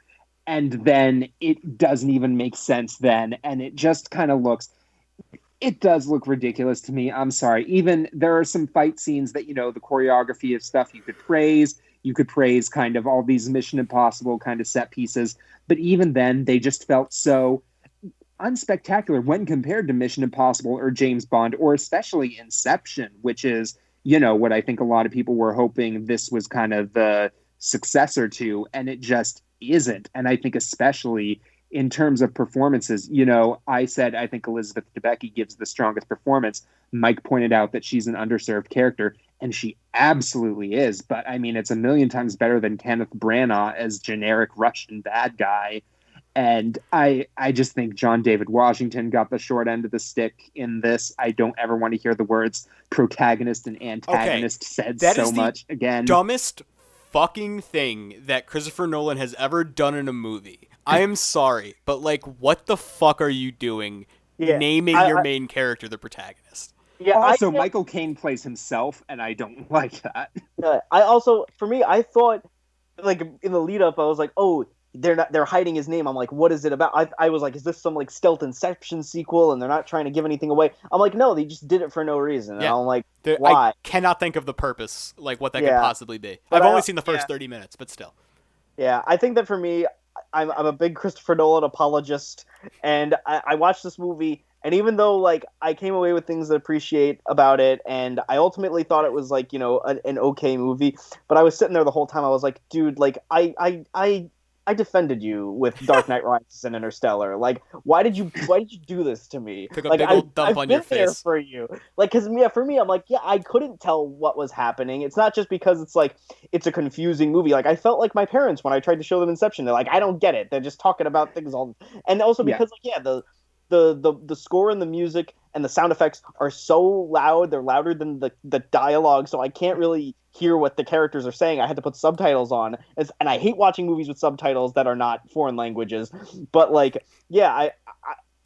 Speaker 4: And then it doesn't even make sense then. And it just kind of it does look ridiculous to me. I'm sorry. Even there are some fight scenes that, the choreography of stuff you could praise. You could praise kind of all these Mission Impossible kind of set pieces. But even then, they just felt so unspectacular when compared to Mission Impossible or James Bond, or especially Inception, which is, what I think a lot of people were hoping this was kind of the successor to, and it just isn't. And I think especially in terms of performances, I said I think Elizabeth Debicki gives the strongest performance. Mike pointed out that she's an underserved character, and she absolutely is. But I mean, it's a million times better than Kenneth Branagh as generic Russian bad guy. And I just think John David Washington got the short end of the stick in this. I don't ever want to hear the words protagonist and antagonist said
Speaker 1: that
Speaker 4: so much again.
Speaker 1: Dumbest fucking thing that Christopher Nolan has ever done in a movie. I am sorry, but what the fuck are you doing naming your main character the protagonist?
Speaker 2: Yeah.
Speaker 4: Also, Michael Caine plays himself, and I don't like that.
Speaker 2: For me, I thought, in the lead up, I was like, oh, they're hiding his name. I'm like, what is it about? I was like, is this some stealth Inception sequel and they're not trying to give anything away? I'm like, no, they just did it for no reason. And I'm like, why?
Speaker 1: I cannot think of the purpose, what that could possibly be.
Speaker 2: But
Speaker 1: I've only seen the first 30 minutes, but still.
Speaker 2: Yeah, I think that for me, I'm a big Christopher Nolan apologist, and I watched this movie, and even though I came away with things to appreciate about it, and I ultimately thought it was an okay movie, but I was sitting there the whole time. I was like, dude, I defended you with Dark Knight Rises and Interstellar. Why did you do this to me?
Speaker 1: Took a big old dump on your face.
Speaker 2: I've been there for you. For me, I'm like, yeah, I couldn't tell what was happening. It's not just because it's a confusing movie. I felt like my parents when I tried to show them Inception. They're like, I don't get it. They're just talking about things all, and also because the score and the music and the sound effects are so loud. They're louder than the dialogue, so I can't really hear what the characters are saying. I had to put subtitles on, and I hate watching movies with subtitles that are not foreign languages. But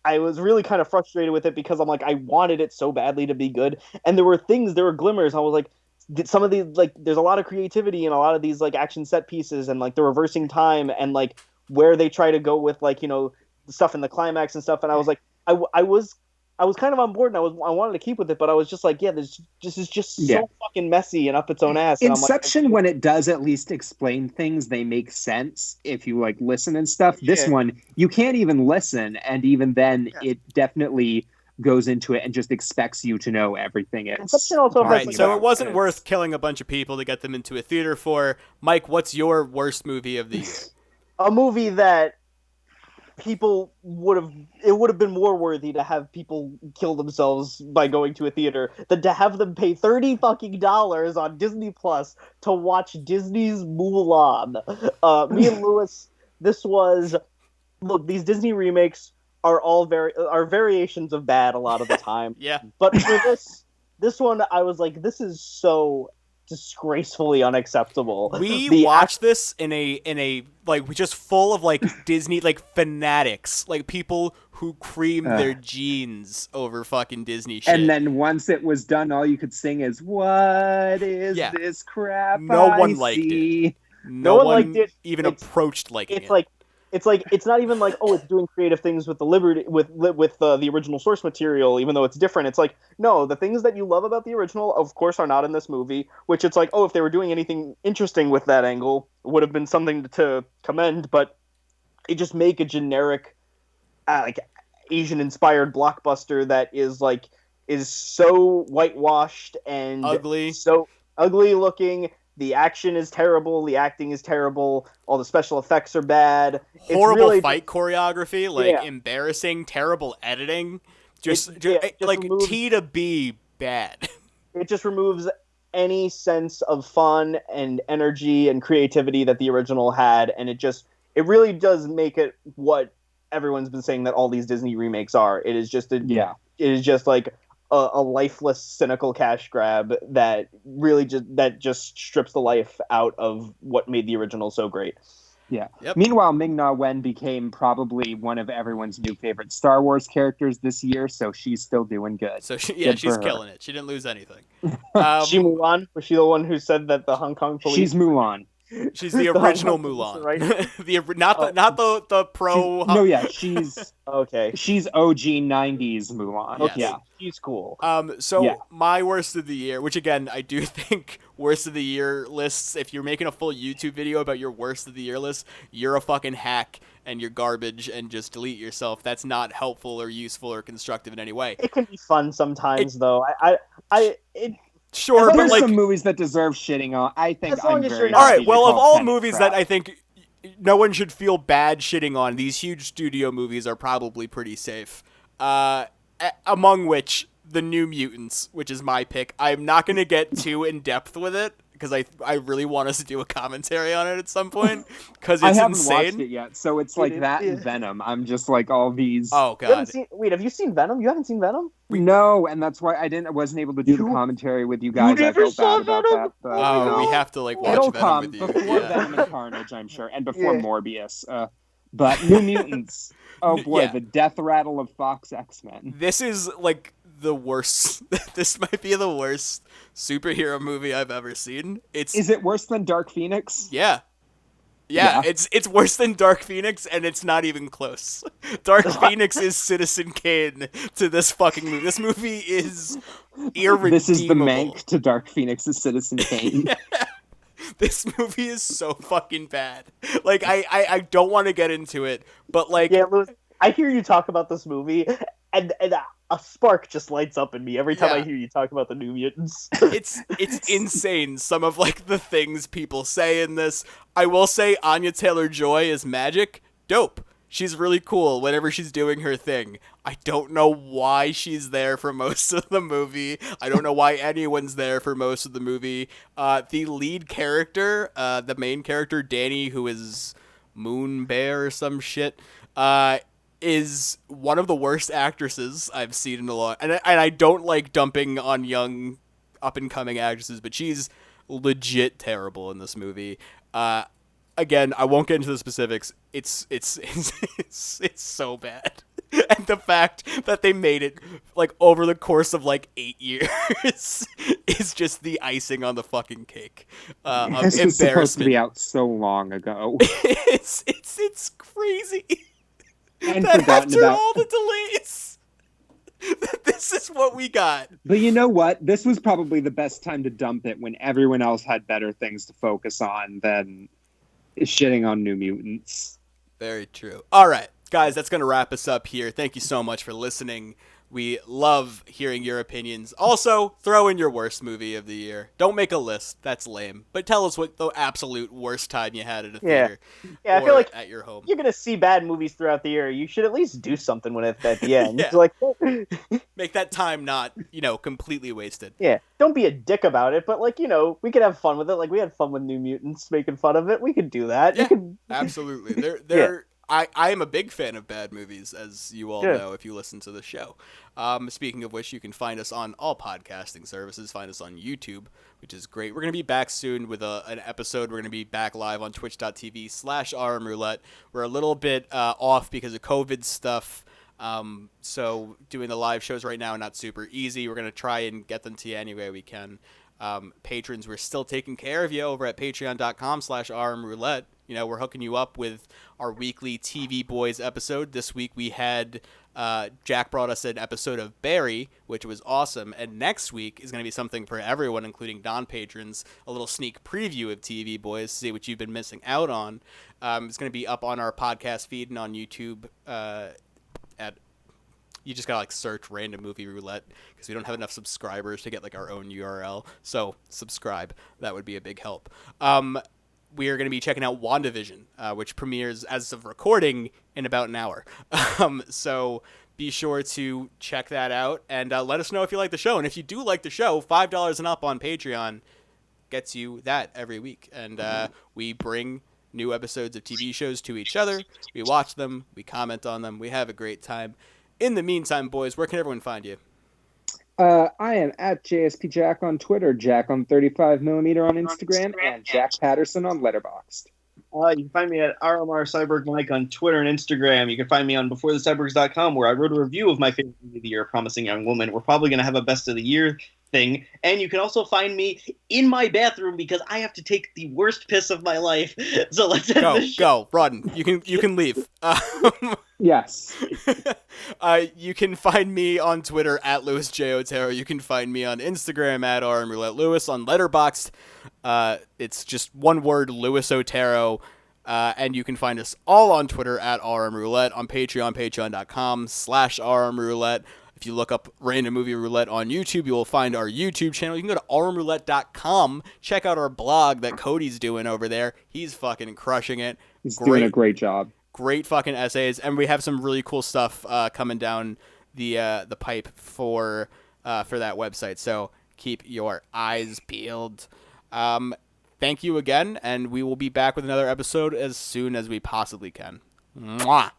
Speaker 2: I was really kind of frustrated with it because I'm like, I wanted it so badly to be good, and there were glimmers. I was like, some of these there's a lot of creativity in a lot of these action set pieces, and the reversing time, and where they try to go with the stuff in the climax and stuff. And I was like, I was kind of on board, and I wanted to keep with it, but I was just like, yeah, this is just so fucking messy and up its own ass.
Speaker 4: Inception, when it does at least explain things, they make sense if you listen and stuff. This one, you can't even listen, and even then, it definitely goes into it and just expects you to know everything.
Speaker 2: Inception also has
Speaker 1: so it wasn't worth killing a bunch of people to get them into a theater for. Mike, what's your worst movie of the year?
Speaker 2: A movie that people would have been more worthy to have people kill themselves by going to a theater than to have them pay $30 on Disney Plus to watch Disney's Mulan. Me and Lewis, these Disney remakes are variations of bad a lot of the time.
Speaker 1: Yeah.
Speaker 2: But for this one, I was like, this is so disgracefully unacceptable.
Speaker 1: We watched this in a just full of Disney fanatics, people who creamed their jeans over fucking Disney shit.
Speaker 4: And then once it was done, all you could sing is, "What is this crap?"
Speaker 1: No one liked it. No one liked it. Even approached liking it.
Speaker 2: It's it's like it's not even like, oh, it's doing creative things with the liberty with the original source material, even though it's different. It's like, no, the things that you love about the original, of course, are not in this movie. Which it's like, oh, if they were doing anything interesting with that angle, it would have been something to commend. But they just make a generic, like Asian inspired blockbuster that is so whitewashed and
Speaker 1: ugly,
Speaker 2: so ugly looking. The action is terrible. The acting is terrible. All the special effects are bad.
Speaker 1: Horrible
Speaker 2: really
Speaker 1: fight choreography, like embarrassing, terrible editing. Just like
Speaker 2: removes,
Speaker 1: T to B bad.
Speaker 2: It just removes any sense of fun and energy and creativity that the original had, and it really does make it what everyone's been saying that all these Disney remakes are. It is just it is just like a lifeless, cynical cash grab that really just strips the life out of what made the original so great.
Speaker 4: Yeah. Yep. Meanwhile, Ming-Na Wen became probably one of everyone's new favorite Star Wars characters this year, so she's still doing good.
Speaker 1: So she's killing it. She didn't lose anything.
Speaker 2: She Mulan? Was she the one who said that the Hong Kong police?
Speaker 4: She's Mulan.
Speaker 1: She's the original Mulan, right? not the pro.
Speaker 4: She's
Speaker 2: okay.
Speaker 4: She's OG '90s Mulan.
Speaker 1: Yes.
Speaker 4: Yeah,
Speaker 2: she's cool.
Speaker 1: My worst of the year, which again I do think worst of the year lists. If you're making a full YouTube video about your worst of the year list, you're a fucking hack and you're garbage and just delete yourself. That's not helpful or useful or constructive in any way.
Speaker 2: It can be fun sometimes, though.
Speaker 1: Sure, but
Speaker 4: there's
Speaker 1: like
Speaker 4: some movies that deserve shitting on. I think
Speaker 2: as long as you're not
Speaker 1: all right. Well, of all movies
Speaker 4: crap.
Speaker 1: that I think no one should feel bad shitting on, these huge studio movies are probably pretty safe. Among which the New Mutants, which is my pick. I'm not going to get too in depth with it because I really want us to do a commentary on it at some point because it's
Speaker 4: I haven't
Speaker 1: insane.
Speaker 4: watched it yet, so it's like that and Venom. I'm just like all these.
Speaker 1: Oh god!
Speaker 2: Have you seen Venom? You haven't seen Venom?
Speaker 4: No, and that's why I wasn't able to do the commentary with you guys. I felt bad about that. But,
Speaker 1: we have to like watch
Speaker 4: it'll
Speaker 1: Venom
Speaker 4: come
Speaker 1: with you.
Speaker 4: before Venom and Carnage, I'm sure, and before Morbius. But New Mutants. Oh boy, the death rattle of Fox X-Men.
Speaker 1: This is like the worst. This might be the worst superhero movie I've ever seen.
Speaker 4: Is it worse than Dark Phoenix?
Speaker 1: Yeah. It's worse than Dark Phoenix, and it's not even close. Dark Phoenix is Citizen Kane to this fucking movie. This movie is irredeemable.
Speaker 4: This is the Mank to Dark Phoenix's Citizen Kane.
Speaker 1: This movie is so fucking bad. Like, I don't want to get into it, but like...
Speaker 2: Yeah, Louis, I hear you talk about this movie, and a spark just lights up in me every time I hear you talk about the New Mutants.
Speaker 1: It's insane, some of like the things people say in this. I will say Anya Taylor-Joy is magic. Dope. She's really cool whenever she's doing her thing. I don't know why she's there for most of the movie. I don't know why anyone's there for most of the movie. The lead character, the main character, Danny, who is Moon Bear or some shit, is one of the worst actresses I've seen in a lot. And I don't like dumping on young, up-and-coming actresses, but she's legit terrible in this movie. Again, I won't get into the specifics. It's so bad. And the fact that they made it like over the course of like 8 years is just the icing on the fucking cake. Of
Speaker 4: this
Speaker 1: embarrassment.
Speaker 4: was supposed to be out so long ago.
Speaker 1: It's crazy.
Speaker 4: And
Speaker 1: that
Speaker 4: forgotten
Speaker 1: after
Speaker 4: about
Speaker 1: all the delays, this is what we got.
Speaker 4: But you know what? This was probably the best time to dump it when everyone else had better things to focus on than shitting on New Mutants.
Speaker 1: Very true. All right, guys, that's going to wrap us up here. Thank you so much for listening. We love hearing your opinions. Also, throw in your worst movie of the year. Don't make a list. That's lame. But tell us what the absolute worst time you had at a theater.
Speaker 2: Yeah, I feel like
Speaker 1: at your home.
Speaker 2: You're going to see bad movies throughout the year. You should at least do something with it at the end.
Speaker 1: Yeah.
Speaker 2: Like,
Speaker 1: make that time not, completely wasted.
Speaker 2: Yeah. Don't be a dick about it, but we could have fun with it. Like we had fun with New Mutants making fun of it. We could do that.
Speaker 1: Yeah, absolutely. I am a big fan of bad movies, as you all know if you listen to the show. Speaking of which, you can find us on all podcasting services. Find us on YouTube, which is great. We're going to be back soon with an episode. We're going to be back live on twitch.tv/RM Roulette. We're a little bit off because of COVID stuff. So doing the live shows right now, not super easy. We're going to try and get them to you any way we can. Patrons, we're still taking care of you over at patreon.com/RM Roulette. we're hooking you up with our weekly TV Boys episode. This week we had Jack brought us an episode of Barry, which was awesome. And next week is going to be something for everyone, including non-patrons, a little sneak preview of TV Boys, to see what you've been missing out on. It's going to be up on our podcast feed and on YouTube you just gotta search Random Movie Roulette because we don't have enough subscribers to get our own URL. So subscribe. That would be a big help. We are going to be checking out WandaVision, which premieres as of recording in about an hour. So be sure to check that out and let us know if you like the show. And if you do like the show, $5 and up on Patreon gets you that every week. And we bring new episodes of TV shows to each other. We watch them. We comment on them. We have a great time. In the meantime, boys, where can everyone find you?
Speaker 3: I am at JSP Jack on Twitter, Jack on 35mm on Instagram, and Jack Patterson on Letterboxd.
Speaker 2: You can find me at RMR Cyborg Mike on Twitter and Instagram. You can find me on BeforeTheCyborgs.com, where I wrote a review of my favorite movie of the year, Promising Young Woman. We're probably going to have a Best of the Year thing. And you can also find me in my bathroom because I have to take the worst piss of my life. So let's end the show.
Speaker 1: Go, run. You can leave.
Speaker 3: Yes.
Speaker 1: You can find me on Twitter at Louis J. Otero. You can find me on Instagram at RMRouletteLouis. On Letterboxd, it's just one word, Louis Otero. And you can find us all on Twitter at RMRoulette, on Patreon, patreon.com/RMRoulette. If you look up Random Movie Roulette on YouTube, you will find our YouTube channel. You can go to rmroulette.com, check out our blog that Cody's doing over there. He's fucking crushing it.
Speaker 3: He's doing a great job.
Speaker 1: Great fucking essays, and we have some really cool stuff coming down the pipe for that website. So keep your eyes peeled. Thank you again, and we will be back with another episode as soon as we possibly can. Mwah!